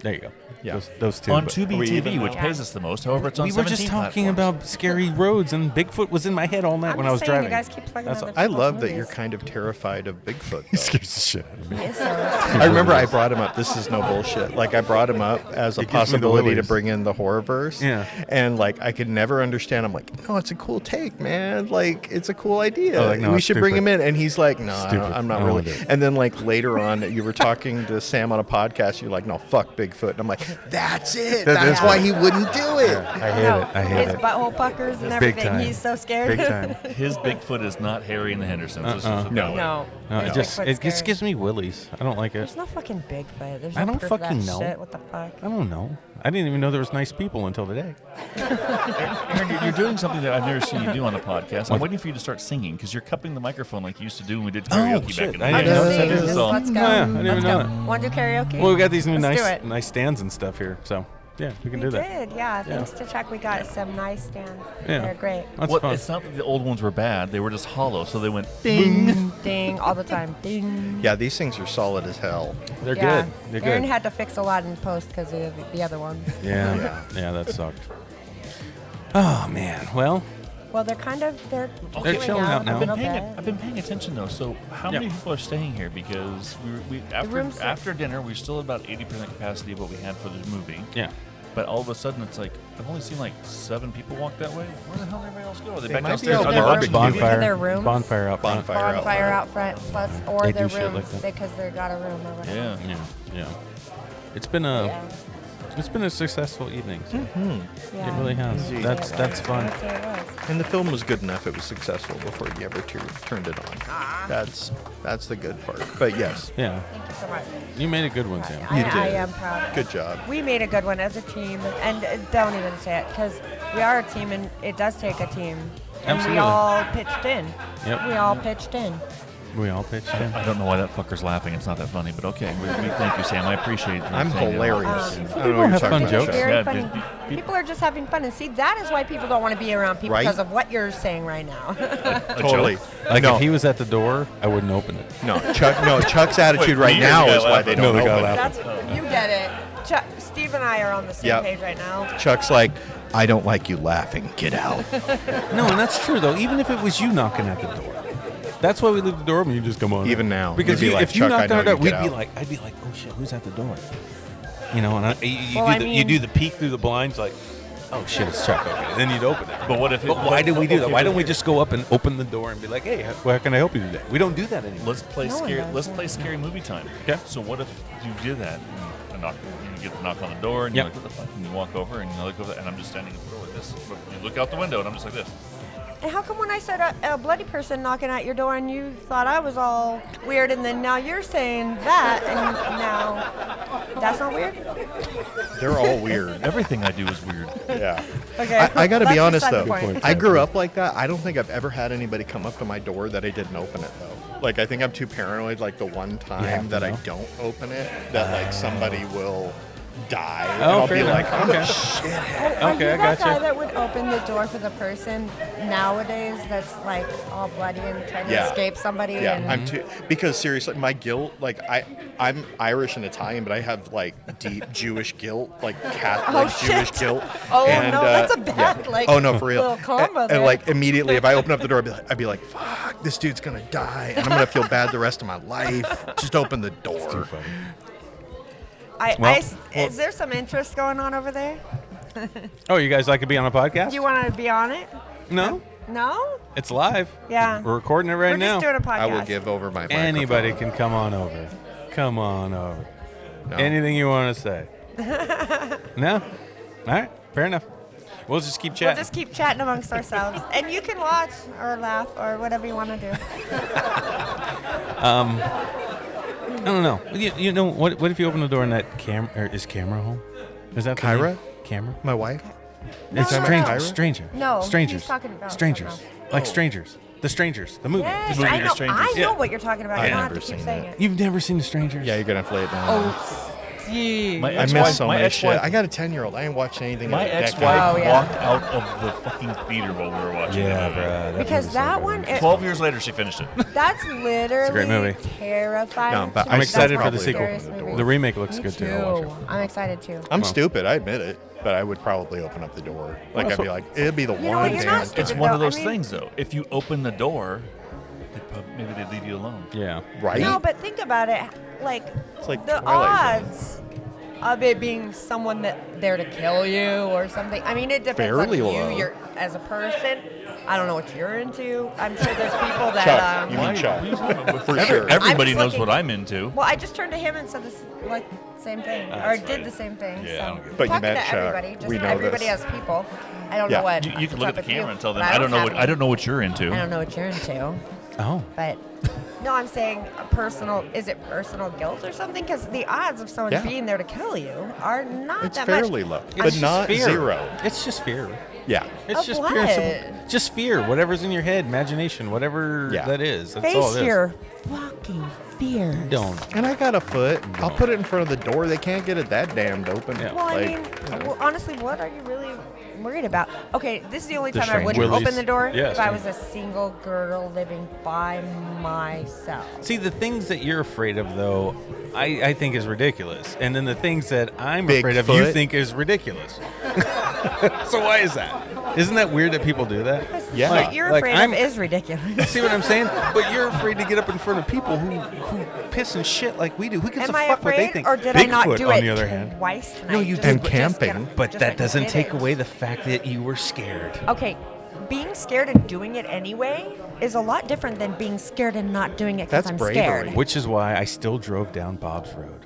There you go. Yeah. Those two. On but- Tubi Are we TV, even which now? pays us the most. However, it's on we were just 17 talking platforms. about scary roads, and Bigfoot was in my head all night I'm when I was just saying, driving. You guys keep plugging That's other all. I people's love that you're movies. kind of terrified of Bigfoot. He Though. scares the shit out of me. He is so- I remember I brought him up. This is no bullshit. Like I brought him up as a It gives me the possibility to willies. bring in the horror verse. Yeah. And like I could never understand. I'm like, no, it's a cool take, man. Like it's a cool idea. Oh, like, no, we it's should bring stupid. him in. And he's like, no, Stupid. I'm not I don't really. wanna do it. And then like later on, you were talking to Sam on a podcast. You're like, no, fuck Bigfoot. And I'm like, that's it. That's why he wouldn't do it. I hate No, it. I hate his it. butthole puckers and Big everything. time. He's so scared. Big time. His Bigfoot is not Harry and the Hendersons. Let's just put it that way. No. No, His it just Bigfoot's it just scary. gives me willies. I don't like it. There's no fucking Bigfoot. There's no I don't proof of fucking that know. Shit. What the fuck? I don't know. I didn't even know there was nice people until today. Aaron, you're doing something that I've never seen you do on the podcast. I'm waiting for you to start singing because you're cupping the microphone like you used to do when we did karaoke back in the I day. didn't know Just that. sing. That is Just all. let's go. Yeah, I didn't even know that. Want to do karaoke? Well, we got these new Let's do nice it. nice stands and stuff here, so yeah, we can We do that. did, yeah. Thanks to Chuck, we got some nice stands. Yeah. They're great. That's Well, fun. it's not that the old ones were bad; they were just hollow, so they went ding. Ding, all the time. Ding. Yeah, these things are solid as hell. They're Yeah. good. They're Aaron good. had to fix a lot in post because of the other one. Yeah, yeah, that sucked. Oh man, well, Well, they're chilling out now. I've been paying attention though. So how many people are staying here? Because we room's after dinner we're still about 80% capacity of what we had for the movie. yeah. But all of a sudden it's like I've only seen like 7 people walk that way. Where the hell did everybody else go? Are they They back might be downstairs? out Are they barbecue. barbecue? Bonfire. Their rooms? Bonfire out front. bonfire out front, plus or They their do shit rooms like that. because they got a room or whatever. Yeah. Yeah, yeah. It's been a Yeah. it's been a successful evening. So Yeah. It really has. Indeed. That's fun. That's what it was. And the film was good enough; it was successful before you ever turned it on. That's the good part. But yes, Yeah, Thank you so much. you made a good one, Sam. You I did. am proud. good job. We made a good one as a team, and don't even say it because we are a team, and it does take a team. And Absolutely. we all pitched in. Yep. We all pitched in. We all pitched in. I don't know why that fucker's laughing. It's not that funny, but okay. We thank you, Sam. I appreciate it. I'm hilarious. I don't know People what you're have talking fun about, jokes. Chuck. Very Yeah, funny. did- People are just having fun, and see, that is why people don't want to be around people Right? because of what you're saying right now. Totally. Like no, if he was at the door, I wouldn't open it. no, Chuck's attitude Wait, right you now got is why they laughing. don't No, the guy open it. laughing. That's you get it. Chuck, Steve and I are on the same Yep. page right now. Chuck's like, I don't like you laughing. Get out. No, and that's true though. Even if it was you knocking at the door, that's why we leave the door open. You just come on. Even in. now, because you'd be like, if you "Chuck, I knocked know on our door, you, we'd get be out." like, I'd be like, oh shit, who's at the door? You know, and Well, you do the peek through the blinds like, oh shit, it's Chuck. Okay, then you'd open it. But what if? But why did we do that? Why don't we just go up and open the door and be like, hey, how can I help you today? We don't do that anymore. Let's play No one scary. does Let's that. play scary movie time. Okay. So what if you did that? And you get the knock on the door, and Yep. you're like, "What the fuck?" And you walk over, and you look over, and I'm just standing at the door like this. But you look out the window, and I'm just like this. And how come when I said a bloody person knocking at your door and you thought I was all weird, and then now you're saying that, and now that's not weird? They're all weird. Everything I do is weird. Yeah. Okay. I got to be That's honest beside though. the point. I grew up like that. I don't think I've ever had anybody come up to my door that I didn't open it though. Like I think I'm too paranoid. Like the one have time to that I know. don't open it, that like somebody will die. and Oh, I'll fair be enough. like, I'm Okay. a shit. Are Okay, you I that gotcha. guy that would open the door for the person nowadays that's like all bloody and trying to Yeah. escape somebody? Yeah, and I'm too because seriously, my guilt, like I'm Irish and Italian, but I have like deep Jewish guilt, like Catholic Oh, Jewish shit. guilt. Oh, and, no, that's a bad, like, oh no, for real. little combo and there. like immediately, if I open up the door, I'd be like, fuck, this dude's gonna die, and I'm gonna feel bad the rest of my life. Just open the door. is there some interest going on over there? Oh, you guys like to be on a podcast? Do you want to be on it? No, No? it's live. Yeah. We're recording it right We're now. just doing a podcast. I will give over my microphone. Anybody can come on over. Come on over. No. Anything you want to say? No? All right, fair enough. We'll just keep We'll chatting. just keep chatting amongst ourselves. And you can watch or laugh or whatever you want to do. I don't know. You know, what if you open the door and that camera, or is camera home? Is that the Kyra? name? Camera? My wife. It's no, no. stranger. Stranger. No, he's Strangers. talking about Strangers. something Like strangers. The Strangers. The movie. Yes, The movie I The know. Strangers. I know Yeah. what you're talking about. I've You don't have never to keep seen saying that. it. You've never seen The Strangers? Yeah, you're gonna have to lay it down. Oh, gee. My I ex-wife, miss so my much shit. ex-wife, I got a 10-year-old. I ain't watched anything. my in a decade. ex-wife Oh, yeah. walked out of the fucking theater while we were watching Yeah, it. bro. Because that one, 12 years later, she finished it. that's literally great movie. terrifying. No, but to I'm me. excited That's for the one of sequel. scariest movies. The remake looks Me good too. too. I'll watch it. I'm excited too. I'm Well. stupid. I admit it, but I would probably open up the door. Like I'd be like, it'd be the know one what, you're thing. not I'd stupid. do. It's one of though, I those mean- things, though. If you open the door, maybe they'd leave you alone. Yeah. Right? No, but think about it. Like, It's like the Twilight Zone. odds of it being someone that there to kill you or something. I mean, it depends Fairly on you. low. You're as a person. I don't know what you're into. I'm sure there's people that. Chuck, you mean Chuck? For sure. Everybody I'm just knows what looking- I'm into. Well, I just turned to him and said this, like, same thing, or that's did funny. the same thing. Yeah, I so. don't get it. But you Talking met to Chuck. everybody, just We know everybody this. has people. I don't Yeah. know what. You can what's look up at the with camera you, and tell them, but I don't know have what any. I don't know what you're into. I don't know what you're into, Oh. but No, I'm saying is it personal guilt or something? Because the odds of someone being there to kill you are not It's that fairly much. low, but not fear. zero. It's just fear. Yeah. It's Of just what? pure and simple. Just fear. Whatever's in your head, imagination, whatever that is. That's all Face it is. your fucking fears. Don't. And I got a foot. I'll put it in front of the door. They can't get it that damned open. Yeah. Well, Like, I mean, well, honestly, what are you really worried about? Okay, this is the only The time I wouldn't stranger. open the door Yeah, if I stranger. was a single girl living by myself. See, the things that you're afraid of, though, I think is ridiculous. And then the things that I'm Bigfoot. afraid of, you think is ridiculous. So why is that? Isn't that weird that people do that? Yeah. What you're Like, afraid I'm- of is ridiculous. See what I'm saying? But you're afraid to get up in front of people who piss and shit like we do. Who gives Am a I fuck what they afraid, think? or did I not Bigfoot, do on it the other hand. twice tonight? No, you Just- did. And just camping. get- But just that like doesn't did take it. away the fact that you were scared. Okay, being scared and doing it anyway is a lot different than being scared and not doing it because That's I'm bravery. scared. Which is why I still drove down Bob's Road.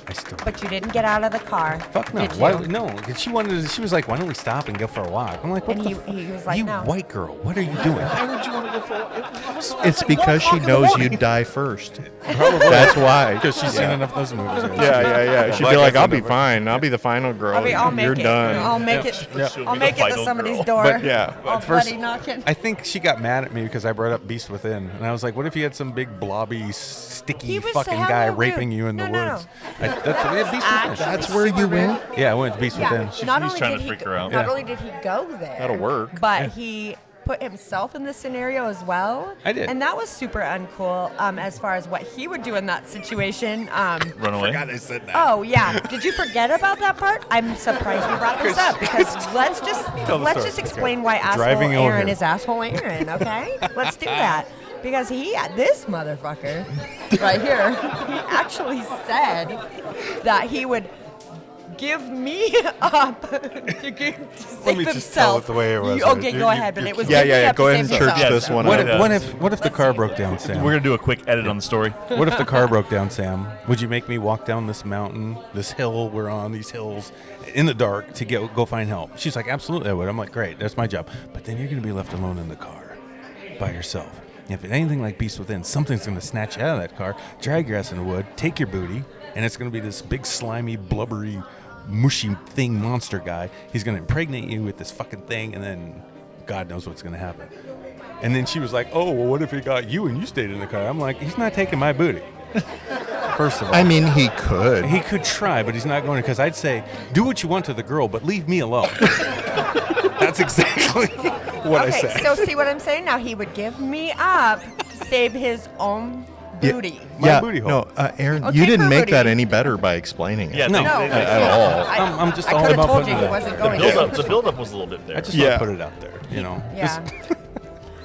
I still. But you didn't get out of the car. Fuck no. Did you? Why? No. 'Cause she wanted. She was like, "Why don't we stop and go for a walk?" I'm like, "What And the? he was like, you no. white girl, what are you doing?" Why would you want to go for It's because she knows you'd die first. Probably. That's why. Because she's seen enough of those movies. Yeah. She'd Black be like, guys "I'll don't be know. fine. I'll be the final girl. I'll make You're it. done." I'll make it. She'll I'll be make the it to final somebody's girl. door. But, yeah. I'll First- buddy knocking. I think she got mad at me because I brought up Beast Within, and I was like, "What if you had some big blobby, sticky He was fucking hella guy rude. raping you in the No. woods?" That's Beast Within. Actually, That's where you went? Yeah, I went to Beast Within. Not he's only trying did to he freak her out. Not Yeah. only did he go there, That'll work. but he put himself in this scenario as well. I did. and that was super uncool. As far as what he would do in that situation. Run away. I said that. Oh yeah, did you forget about that part? I'm surprised you brought this up because let's just story. explain why asshole Driving over Aaron here. is asshole Aaron. Okay, let's do that. Because this motherfucker right here, he actually said that he would give me up to save me himself. just tell it the way it was. Okay, You- go ahead. But you- it was Yeah, give me yeah. up Go to ahead and save church himself. this one What up. if the car broke down, Sam? We're gonna do a quick edit on the story. What if the car broke down, Sam? Would you make me walk down this mountain, this hill we're on, these hills, in the dark to go find help? She's like, absolutely I would. I'm like, great, that's my job. But then you're going to be left alone in the car by yourself. If it's anything like Beast Within, something's going to snatch you out of that car, drag your ass in the wood, take your booty, and it's going to be this big, slimy, blubbery, mushy thing monster guy. He's going to impregnate you with this fucking thing, and then God knows what's going to happen. And then she was like, oh, well, what if he got you and you stayed in the car? I'm like, he's not taking my booty. First of all. I mean, he could. He could try, but he's not going to, because I'd say, do what you want to the girl, but leave me alone. That's exactly what I Okay, said. so see what I'm saying? Now he would give me up to save his own booty. My booty hole. No, Aaron, I'll you take didn't her make booty. that any better by explaining it. Yeah, No. they- At all. I'm just I all could have about told putting you he it wasn't out. going The to. build-up was a little bit there. I just want Yeah. to put it out there, you know. Yeah.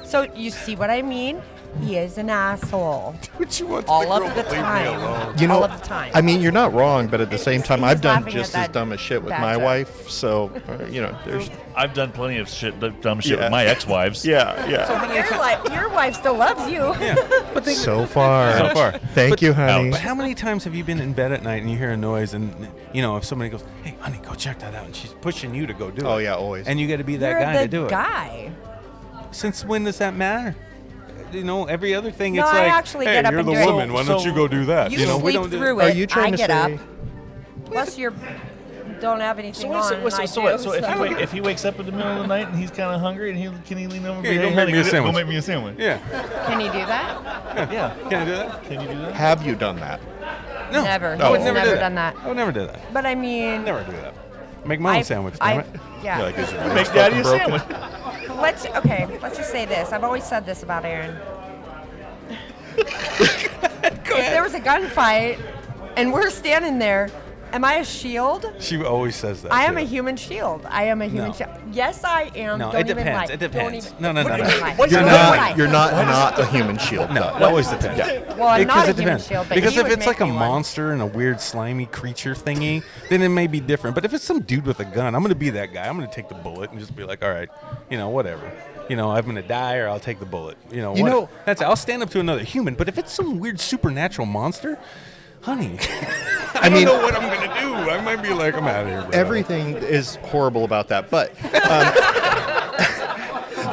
So you see what I mean? He is an asshole. What you want to All the of girl, the but leave me time. alone. You know, All of the time. I mean, you're not wrong, but at the same time, He's I've done laughing at just as that dumb as shit with bad my joke. wife. So, there's. I've done plenty of dumb shit Yeah. with my ex-wives. Yeah. Your wife still loves you. So far. So far. Thank you, honey. But how many times have you been in bed at night and you hear a noise and, you know, if somebody goes, hey, honey, go check that out, and she's pushing you to go do it. Oh, yeah, always. And you got to be that You're guy the to do guy. it. Since when does that matter? You know, every other thing, No, it's I like, actually hey, get up you're and the do it. woman. Why don't So- you go do that? You know, we sleep don't do through Are it. you trying I to get say? up. Plus, you don't have anything So, on. so, and I do, so if he wakes up in the middle of the night and he's kind of hungry and can he lean over and Here, be, go hey, make honey, me a go sandwich. make me a sandwich? Yeah. Can you do that? Yeah. Can I do that? Can you do that? Have you done that? No. Never. I would He's never, never do done that. I would never do that. But I mean, Never do that. Make my own sandwich, damn it. Yeah. You're like, is your Make legs daddy a fucking broken? sandwich. Let's just say this. I've always said this about Aaron. If there was a gunfight and we're standing there, am I a shield? She always says that. I am too. a human shield. I am a human No. shield. Yes, I am. No, Don't it even depends. lie. It Don't depends. even- No. don't even lie. You're Don't not. lie. You're not a human shield. No, it always depends. Well, I'm not Because a it human depends. shield, but because he if would it's like make a me one. monster and a weird slimy creature thingy, then it may be different. But if it's some dude with a gun, I'm going to be that guy. I'm going to take the bullet and just be like, all right, you know, whatever. You know, I'm going to die or I'll take the bullet. You know, that's I'll stand up to another human. But if it's some weird supernatural monster, honey, I don't know what I'm going to do. I might be like, I'm out of here, bro. Everything is horrible about that, but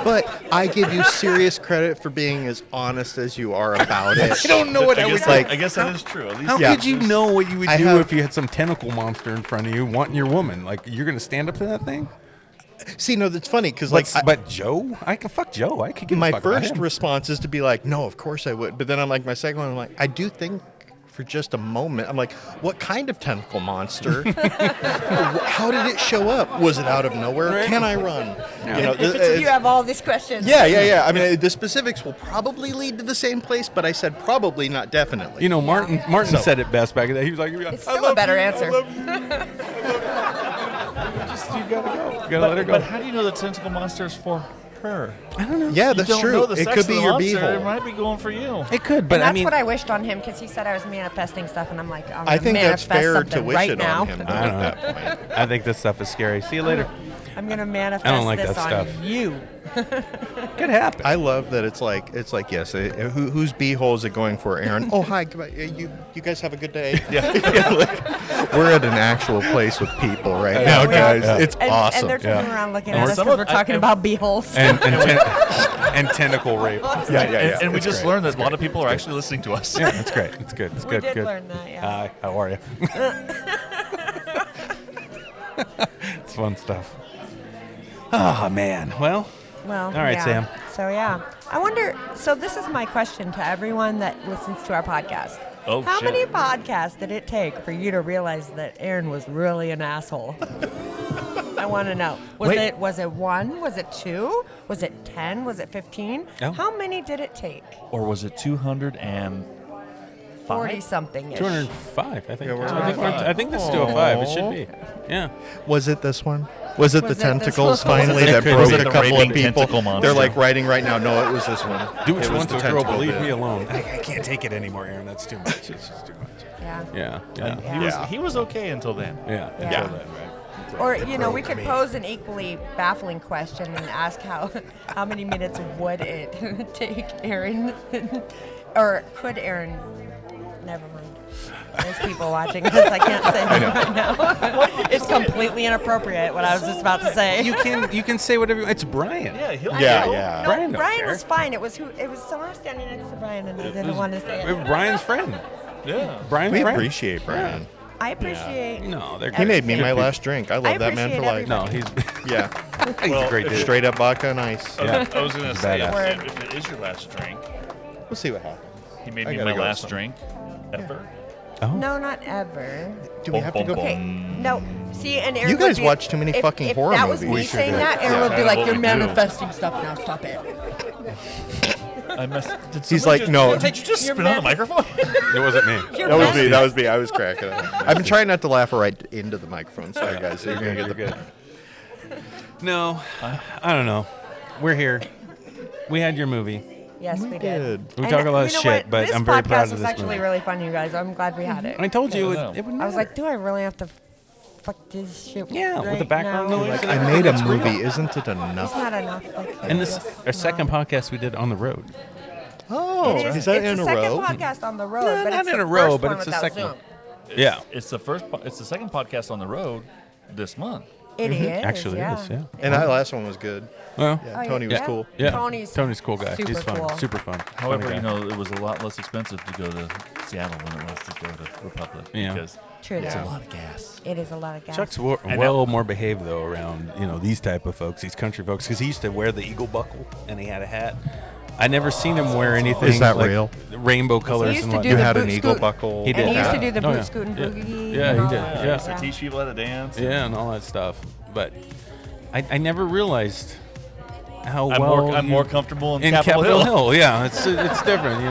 But I give you serious credit for being as honest as you are about it. I don't know what I would like. I guess that is true. At least How could you know what you would I do have- if you had some tentacle monster in front of you wanting your woman? Like, you're going to stand up to that thing? See, no, that's funny because like, But Joe? I can fuck Joe. I could give a my fuck about first him. response is to be like, no, of course I would. But then I'm like, my second one, I'm like, I do think for just a moment, I'm like, what kind of tentacle monster? How did it show up? Was it out of nowhere? Right. Can I run? You know, You have all these questions. yeah. I mean, the specifics will probably lead to the same place, but I said probably, not definitely. You know, Martin So- said it best back in the day. He was like, It's I still a love better you, answer. I love you. Just, you gotta go. You gotta let her go. But how do you know the tentacle monster is for her? Yeah, You that's don't true. know the It sex could of be the your monster. beehole. It might be going for you. It could, but And that's I mean, what I wished on him because he said I was manifesting stuff, and I'm like, I'm I gonna think that's manifest fair to something wish right it now. on him. Though, I don't at that point. I think this stuff is scary. See you later. I'm gonna manifest I don't like this that on stuff. you. Could happen. I love that it's like yes. Whose beehole is it going for, Aaron? Oh, hi. Goodbye. You guys have a good day. Yeah. Like, we're at an actual place with people right now, we are. guys. Yeah. It's And, awesome. and they're turning around looking at us some because of- we're talking about beeholes. and tentacle rape. And we It's just great. learned that a lot of people are actually listening to us. Yeah, that's great. It's good. It's We good. did good. learn that, yeah. Hi, how are you? It's fun stuff. Oh man. Well, Well, all right, yeah. Sam. So yeah, I wonder. So this is my question to everyone that listens to our podcast. Oh, How shit. many podcasts did it take for you to realize that Aaron was really an asshole? I want to know. Was it 1? Was it 2? Was it 10? Was it 15? Oh. How many did it take? Or was it 205? 40 something. 205, I think. Yeah, we're I think this is 205. It should be. Yeah. Was it this one? Was it Was the it this tentacles one? finally Was it that the- broke was it a the couple of raping people? tentacle monster? They're like writing right now. No, it was this one. Do what It you was want the to, girl, but tentacle leave bit. me alone. I can't take it anymore, Aaron. That's too much. It's just too much. Yeah. Yeah. Yeah. Yeah. He was okay until then. Yeah. Yeah. Until then, right? Or we could pose an equally baffling question and ask how many minutes would it take Aaron, or could Aaron? Never mind. There's people watching this. I can't say that right now. It's completely inappropriate what I was just about to say. You can say whatever. It's Brian. Yeah, he'll Yeah, No, yeah. No, Brian Brian, don't was care. fine. It was someone standing next to Brian, and I didn't want to say it. Brian's friend. Yeah. Brian's We friend. appreciate Brian. I appreciate. No, they're He made me good my people. last drink. I love that man for appreciate life. No, he's Yeah. he's a great dude. Straight up vodka and ice. Yeah. I was going to say, badass. if it is your last drink, We'll see what happens. he made I me gotta my go with last something. drink ever. No, not ever. Do we have to go? Okay, no. See, and Aaron You guys would be, watch too many if, fucking if horror that was movies. me We sure saying do. that, Aaron Yeah, would be that's like, what "You're we do." manifesting stuff now. Stop it." Did He's somebody like, no. Did you just You're spit on the mad- microphone? It wasn't me. You're That was man- me. That was me. I was cracking up. I've been trying not to laugh right into the microphone. Sorry, guys. You're gonna get the good. No, I don't know. We're here. We had your movie. Yes, we did. We And talk a lot of you know shit, what? but this I'm very podcast proud of was this actually movie. really fun, you guys. I'm glad we had it. I told you I know. it would I was matter. like, do I really have to fuck this shit? Yeah, with right the background now? noise. Like, and I everything. made a It's real. movie. Isn't it It's enough? not enough. Like, And this just our second not. podcast we did on the road. Oh, It is that it's in the a second row? podcast on the road, No, but not it's in the a row, first but one it's the without second Zoom. one. Yeah. It's the second podcast on the road this month. It is. Actually, yeah. it is. Yeah. And that last one was good. Well, Yeah, Oh, Tony was yeah. cool. yeah. Tony's a cool guy. super He's fun. cool. Super fun. However, Funny you guy. know, it was a lot less expensive to go to Seattle than it was to go to Republic. Yeah. Because True it's that. a lot of gas. It is a lot of gas. Chuck's And well more behaved though around these type of folks, these country folks, because he used to wear the eagle buckle and he had a hat. I never seen him wear anything. Is that like real? Rainbow colors used and to what. do You the had boot an eagle scoot. buckle. He did. And he used to Yeah. do the Oh, boot yeah. scoot and Yeah. boogie. Yeah, and he all did. that. Yeah. He used to teach people how to dance. Yeah, and all that stuff. But I never realized how I'm well I'm you- more comfortable in, in Capitol Hill. Yeah, it's different.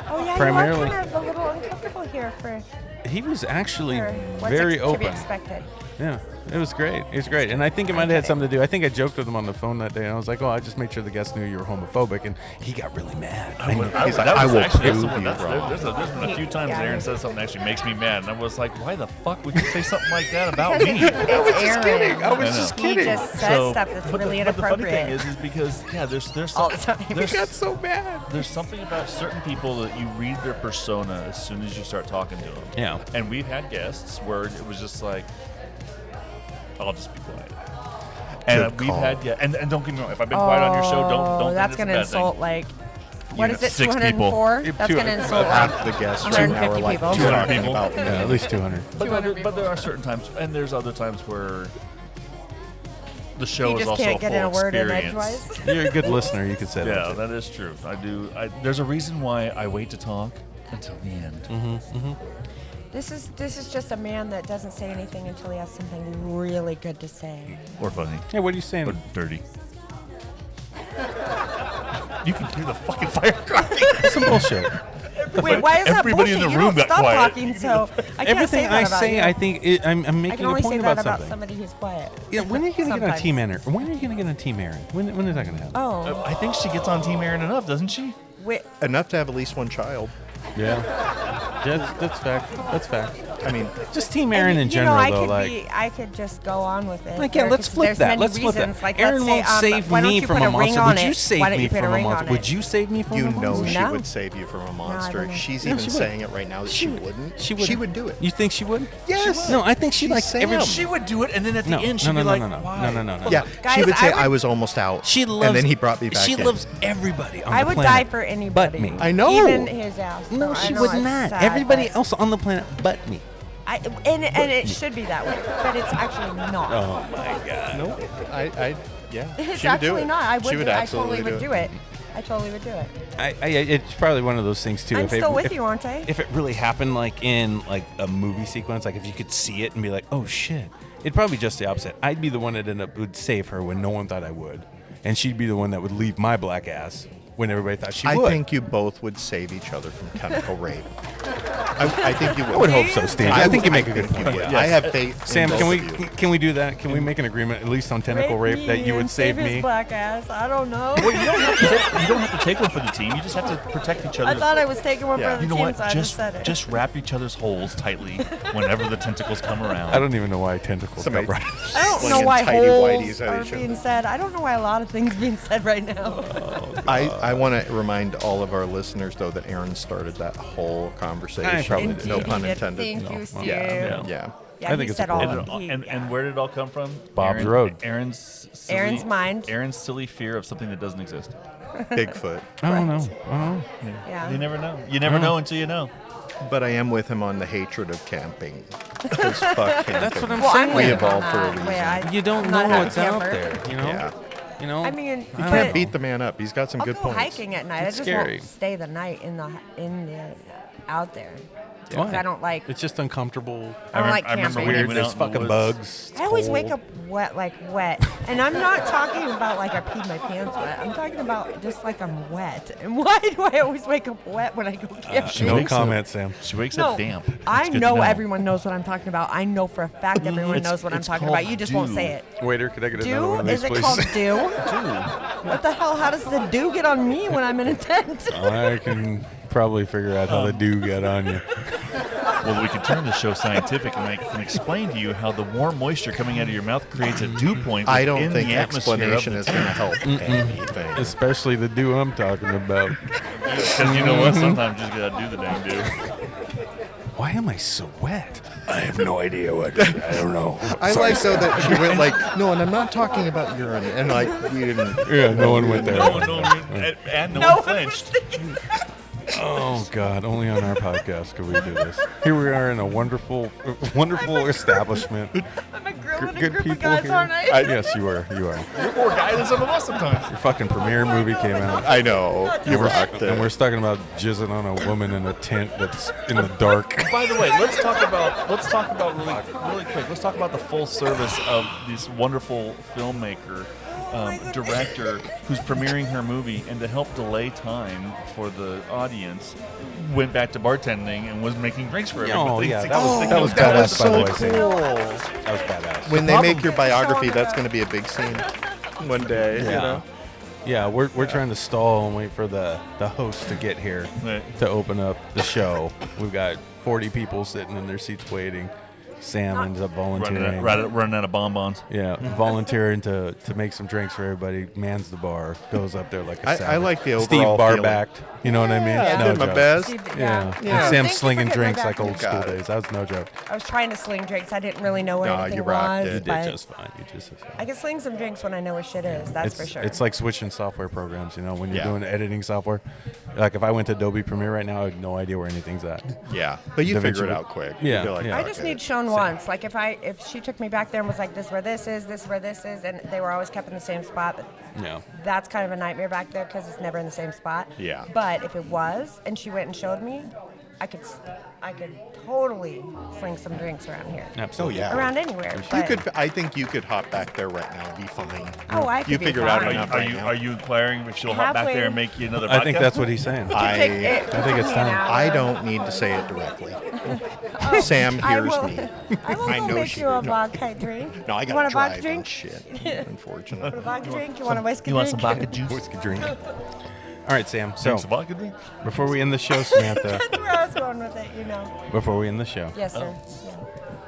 Oh yeah, Primarily- you are kind of a little uncomfortable here for He was actually what's very to open. be expected. Yeah, it was great. It was great. And I think it might have had something to do. I think I joked with him on the phone that day. And I was like, oh, I just made sure the guests knew you were homophobic. And he got really mad. He's like, That I was will actually- prove that's- you that's- wrong. There's been a few times Yeah. Aaron says something that actually makes me mad, and I was like, why the fuck would you say something like that about me? It's Aaron. I was I know. just He kidding. just says stuff that's but really but the funny thing inappropriate. is because there's All the time. there's, He got so mad. there's something about certain people that you read their persona as soon as you start talking to them. Yeah. And we've had guests where it was just like, I'll just be quiet. And we've had and don't get me wrong. If I've been quiet on your show, don't. That's think going to it's a bad insult thing. like. What is it? 6 204? people. That's going to insult half the guests right now are 150 like people. 200 talking people. about me. Yeah, at least 200. But there are certain times, and there's other times where the show You is just also can't a get full in a word in experience. edgewise. You're a good listener. You could say Yeah, that. that is true. I do. There's a reason why I wait to talk until the end. This is just a man that doesn't say anything until he has something really good to say. Or funny. Hey, what are you saying? Or dirty. You can hear the fucking firecracker. That's some bullshit. Wait, why is that Everybody in bullshit? the You room don't got stop quiet. talking, so I can't Everything say that I about say, you. I think I'm I making can a only point say about that about something. somebody who's quiet. Yeah, when are you going to get on Sometimes. Team Aaron? When are you going to get on Team Aaron? When is that going to happen? Oh, I think she gets on Team Aaron enough, doesn't she? wait. Enough to have at least one child. Yeah. That's fact. That's fact. I mean, Just Team Aaron in You general, know, I though. could Like, I could just go on with it. Like, yeah, There let's could- flip there's that. many Let's flip reasons. that. Like, Aaron let's won't say, save why don't me you from put a ring monster. on Would it? you save Why don't me you put from a a ring on monster? it? Would you save me from you a know monster? she No. would save you from a monster. wouldn't. She's No, even she wouldn't. saying it right now that she wouldn't. She would do it. You think she would? Yes. No, I think she'd She's like Sam. every. She would do it, and then at the No, end, she'd no, be no, like, no, no, why? no, no, no. Yeah, Guys, she would say, I would- I was almost out. She loves. And then he brought me back She in. loves everybody on I the would planet. die for anybody. But me. I know. Even his ass. No, I she know would it's not. sad, Everybody but else on the planet but me. and it should be that way, but it's actually not. Oh my god. No, yeah. It's she would do actually it. not. I would. She would I absolutely totally would do it. I totally would do it. It's probably one of those things too. I'm if still it, with if, you, aren't I? If it really happened like in like a movie sequence, like if you could see it and be like, oh shit, it'd probably be just the opposite. I'd be the one that would save her when no one thought I would, and she'd be the one that would leave my black ass when everybody thought she I would. think you both would save each other from tentacle rape. I think you would. I would hope so, Steve. I think you make a good think you point. would. Yeah. I have faith. Sam, in can both of you. we we do that? Can we make an agreement at least on tentacle rape that you would save his me? black ass. I don't know. You don't have to take one for the team. You just have to protect each other. I thought I was taking one Yeah. for the You know team, what? so I just said it. Just wrap each other's holes tightly whenever the tentacles come around. I don't even know why tentacles Somebody- got right. I don't know slinging why tighty holes whities at are each other. being said. I don't know why a lot of things being said right now. I want to remind all of our listeners, though, that Aaron started that whole conversation. I probably did. No Indeed, pun he did. intended. Thank you, No. Steve. Yeah. Yeah. Yeah, I think he it's said a all pun. of them. And where did it all come from? Bob's Road. Aaron's mind. Aaron's silly fear of something that doesn't exist. Bigfoot. I don't know. Oh. Yeah. You never know. You never know until you know. But I am with him on the hatred of camping. Because fuck camping. That's what I'm Well, saying. I'm We with you on evolved for a that. reason. Wait, I- You don't I'm know not a what's out camper. there, you know? Yeah. You know? I mean, You but can't beat the man up. He's got some I'll good go points. hiking at night. It's I just scary. won't stay the night in the out there. Why? 'Cause I don't like. It's just uncomfortable. I don't like I remember camping. when you Weird. went There's out in the fucking woods. bugs. It's I always wake cold. up wet, and I'm not talking about like I peed my pants wet. I'm talking about just like I'm wet. And why do I always wake up wet when I go camping? No wakes up- comment, Sam. She wakes No, up damp. I It's good to know everyone knows what I'm talking about. I know for a fact everyone It's- knows what I'm it's talking called about. You just won't dew. say it. Waiter, could I get another one Dew? of Is these, it please? called dew? What the hell? How does the dew get on me when I'm in a tent? I can probably figure out how the dew got on you. Well, we can turn the show scientific, and I can explain to you how the warm moisture coming out of your mouth creates a dew point I don't within think the atmosphere explanation of is the going to help anything. Especially the dew I'm talking about. Because you know what? Sometimes you just gotta do the dang dew. Why am I so wet? I have no idea what. I don't know. I like though that she went like, no, and I'm not talking about urine, and like you didn't. Yeah, no one went there. And no one flinched. Oh God! Only on our podcast could we do this. Here we are in a wonderful establishment. I'm a girl with a Good group people of guys, here. aren't I? Yes, you are. You are. You're more guy than some of us sometimes. Your fucking premiere movie came out. I know. You rocked And we're it. talking about jizzing on a woman in a tent that's in the dark. By the way, let's talk about really quick. Let's talk about the full service of this wonderful filmmaker, director who's premiering her movie, and to help delay time for the audience, went back to bartending and was making drinks for everybody. Oh yeah, that that was was badass. By the way, so Sam. cool. That was badass. When they make your biography, that's going to be a big scene one day. You Yeah. know? Yeah, we're trying to stall and wait for the host to get here Right. to open up the show. We've got 40 people sitting in their seats waiting, Sam ends up volunteering. running out of bonbons. Yeah, volunteering to make some drinks for everybody. Mans the bar, goes up there like a savage. I like the Steve overall bar-backed. You know what I mean? Yeah, No I did my joke. best. Yeah. Thank And you Sam's for slinging getting my drinks like back. old school Got it. days. That was no joke. I was trying to sling drinks. I didn't really know what No, anything you rocked was. it. You but did just fine. You just I can sling some drinks when I know what shit is. That's for sure. It's like switching software programs, you know, when you're Yeah. doing editing software. Like if I went to Adobe Premiere right now, I have no idea where anything's at. Yeah, but you DaVinci figure it Resolve. out quick. Yeah, You're like, yeah. I "Fuck just it." need shown once. Like if she took me back there and was like, this is where this is where this is, and they were always kept in the same spot. But Yeah. that's kind of a nightmare back there because it's never in the same spot. Yeah. But if it was, and she went and showed me, I could totally sling some drinks around here. Oh Absolutely. yeah. Around anywhere. You but- could. I think you could hop back there right now and be fine. Oh, I could You be figured out fine. enough Are right you now. are you inquiring if she'll hop back Halfway. there and make you another I vodka? think that's what he's saying. I think it's time. I don't need to say it directly. Sam I hears will, me. I will I go know make she you a did. vodka drink. No, I You got want to a vodka drive drink? and shit. Want Unfortunately. a vodka drink? You want a whiskey You want drink? some vodka juice? Whiskey drink. All right, Sam. So Drinks a vodka drink? before we end the show, Samantha, That's where I was going with it, you know. before we end the show, Yes, sir. Yeah.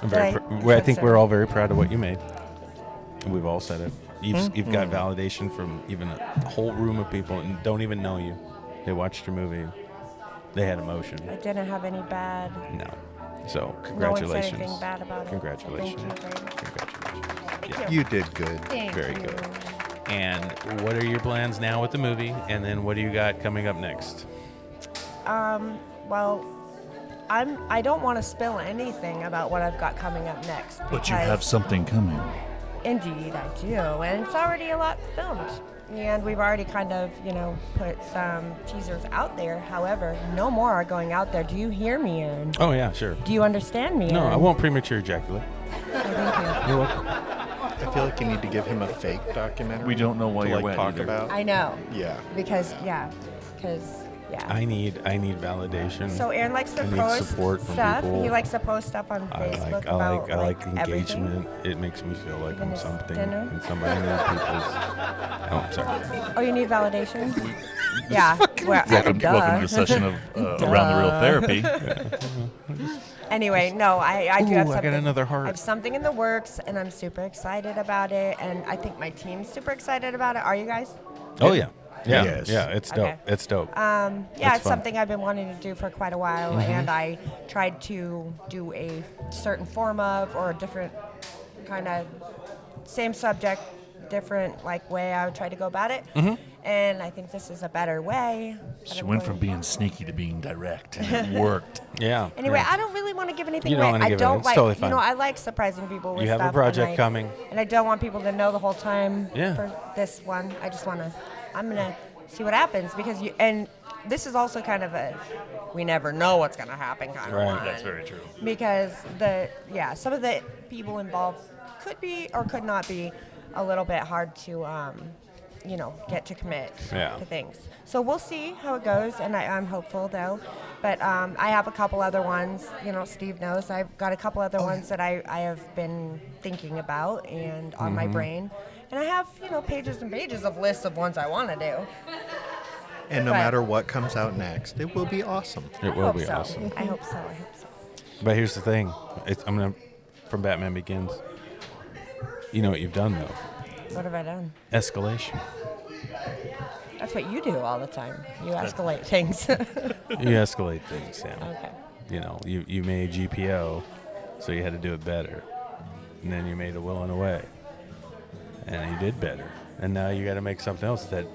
I'm very But I- I think yes, we're sir. all very proud of what you made. We've all said it. You've got validation from even a whole room of people and don't even know you. They watched your movie. They had emotion. I didn't have any bad. No. So No one said congratulations. anything bad about it. Congratulations. Thank you very much. Congratulations. Thank You did good. Thank Very you. good. And what are your plans now with the movie? And then what do you got coming up next? Well, I don't want to spill anything about what I've got coming up next. But you because- have something coming. Indeed, I do, and it's already a lot filmed. And we've already kind of, put some teasers out there. However, no more are going out there. Do you hear me, Aaron? Oh, yeah, sure. Do you understand me, No, Aaron? I won't premature ejaculate. Okay, thank you. You're welcome. I feel like you need to give him a fake documentary. We don't know why to you're like wet talk either. about. I know. Yeah. Because. I need validation. So Aaron likes to I need post support from stuff. people. He likes to post stuff on I Facebook like about I like everything. engagement. It makes me feel like Even I'm his something dinner? and somebody knows people's. Oh, I'm sorry. Oh, you need validation? Yeah. Well, Welcome duh. to a session of Around the Real Therapy. Anyway, no, I do Ooh, have I got something. another heart. I have something in the works, and I'm super excited about it. And I think my team's super excited about it. Are you guys? Oh yeah. Yeah. Yes. Yeah. It's dope. Okay. It's dope. Yeah, That's it's fun. something I've been wanting to do for quite a while, and I tried to do a certain form of or a different kind of same subject, different way I would try to go about it. And I think this is a better way. that She I'm went going- from being sneaky to being direct, and it worked. Yeah. Anyway, yeah. I don't really want to give anything You don't away. wanna I give it- don't it's like, totally fine. I like surprising people with You have a stuff, project and coming. and I don't want people to know the whole time Yeah. for this one. I just want to. I'm gonna see what happens because and this is also kind of a we never know what's gonna happen kind of Right. one. That's very true. Because some of the people involved could be or could not be a little bit hard to get to commit Yeah. to things. So we'll see how it goes, and I'm hopeful though. But I have a couple other ones. Steve knows I've got a couple other ones that I have been thinking about and on my brain, and I have pages and pages of lists of ones I want to do. And no But- matter what comes out next, it will be awesome. It I will hope be so. awesome. I hope so. But here's the thing. From Batman Begins. You know what you've done though? What have I done? Escalation. That's what you do all the time. You escalate things. You escalate things, Sam. Okay. You made GPO, so you had to do it better. And then you made A Will and a Way. And you did better. And now you got to make something else that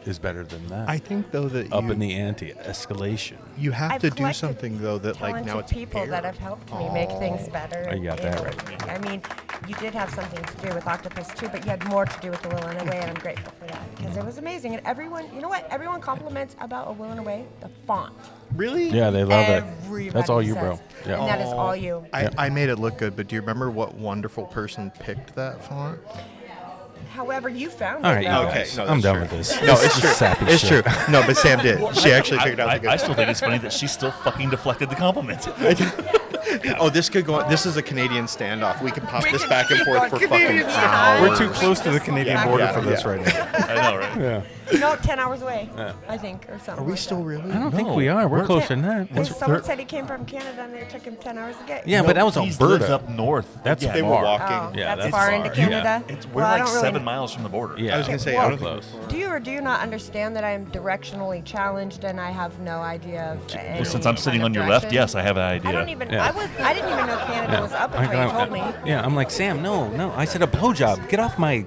is better than that. I think though that Up in the ante, escalation. you have I've to do collected something though that now talented it's people that paired. have helped me make things better. Oh, you got that and- right. I mean, you did have something to do with Octopus too, but you had more to do with A Will and a Way, and I'm grateful for that because it was amazing. And everyone, you know what? Everyone compliments about A Will and a Way, the font. Really? Yeah, they love it. Everybody That's all you, says. bro. Yeah. And that is all you. I made it look good, but do you remember what wonderful person picked that font? However, you found All it. right, you though. Okay, guys. no, I'm that's done true. with this. No, This it's is true. sappy It's shit. true. No, but Sam did. She actually figured out the good I still think it's funny that she still fucking deflected the compliment. Oh, this could go. This is a Canadian standoff. We can pop this back and forth for fucking hours. We're too close to the Canadian border for this right now. I know, right? Yeah. No, 10 hours away, I think, or something. Are we like still that. really? I don't think we are. We're closer than that. Because someone said he came from Canada and it took him 10 hours to get. Yeah, but that was He lives Alberta. up north. That's yeah, They were far. walking. Oh, Yeah, that's that's far far. into Yeah. Canada. We're Well, I like don't really- 7 miles from the border. Yeah, I was gonna say, we're I don't close. Do you or do you not understand that I am directionally challenged and I have no idea of any Well, since I'm sitting kind on of your left, direction? yes, I have an idea. I don't even. Yeah. I didn't even know Canada was up until you told me. Yeah, I'm like, Sam, no. I said a blowjob. Get off my.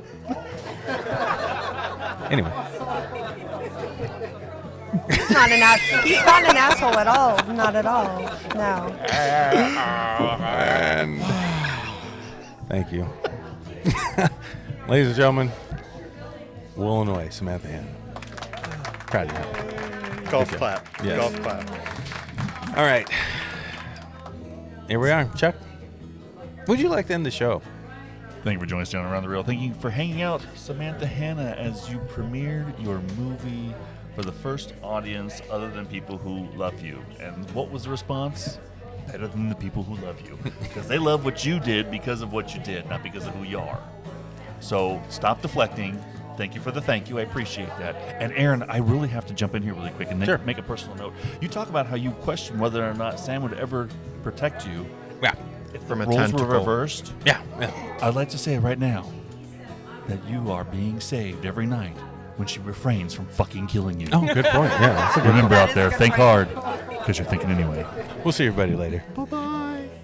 Anyway. He's not an asshole at all. Not at all. No. And thank you. Ladies and gentlemen, Illinois, Samantha Hanna. Proud of you. Golf clap. Yes. Golf clap. All right. Here we are. Chuck, would you like to end the show? Thank you for joining us down Around the Reel. Thank you for hanging out, Samantha Hanna, as you premiered your movie for the first audience other than people who love you. And what was the response? Better than the people who love you. Because they love what you did because of what you did, not because of who you are. So stop deflecting. Thank you for the thank you. I appreciate that. And Aaron, I really have to jump in here really quick and Sure. make a personal note. You talk about how you question whether or not Sam would ever protect you Yeah. if From the a roles tentacle. were reversed. Yeah. I'd like to say right now that you are being saved every night when she refrains from fucking killing you. Oh, good point. Yeah. That's a good Remember out is a there, good think point. hard, because you're thinking anyway. We'll see everybody later.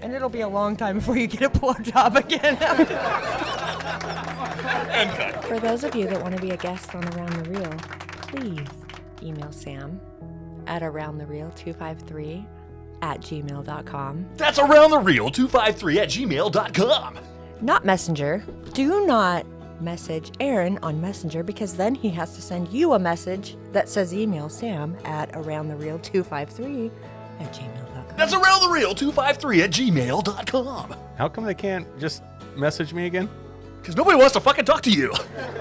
And it'll be a long time before you get a blowjob again. For those of you that want to be a guest on Around the Reel, please email Sam at aroundthereel253@gmail.com. That's aroundthereel253@gmail.com. Not Messenger. Do not message Aaron on Messenger because then he has to send you a message that says email Sam at aroundthereel253@gmail.com. That's aroundthereel253@gmail.com. How come they can't just message me again? Because nobody wants to fucking talk to you.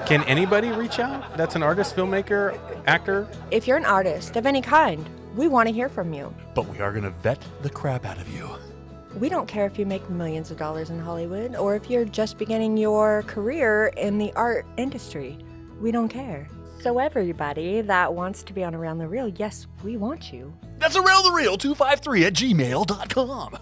Can anybody reach out? That's an artist, filmmaker, actor? If you're an artist of any kind, we want to hear from you. But we are going to vet the crap out of you. We don't care if you make millions of dollars in Hollywood or if you're just beginning your career in the art industry. We don't care. So everybody that wants to be on Around the Reel, yes, we want you. That's aroundthereel253@gmail.com.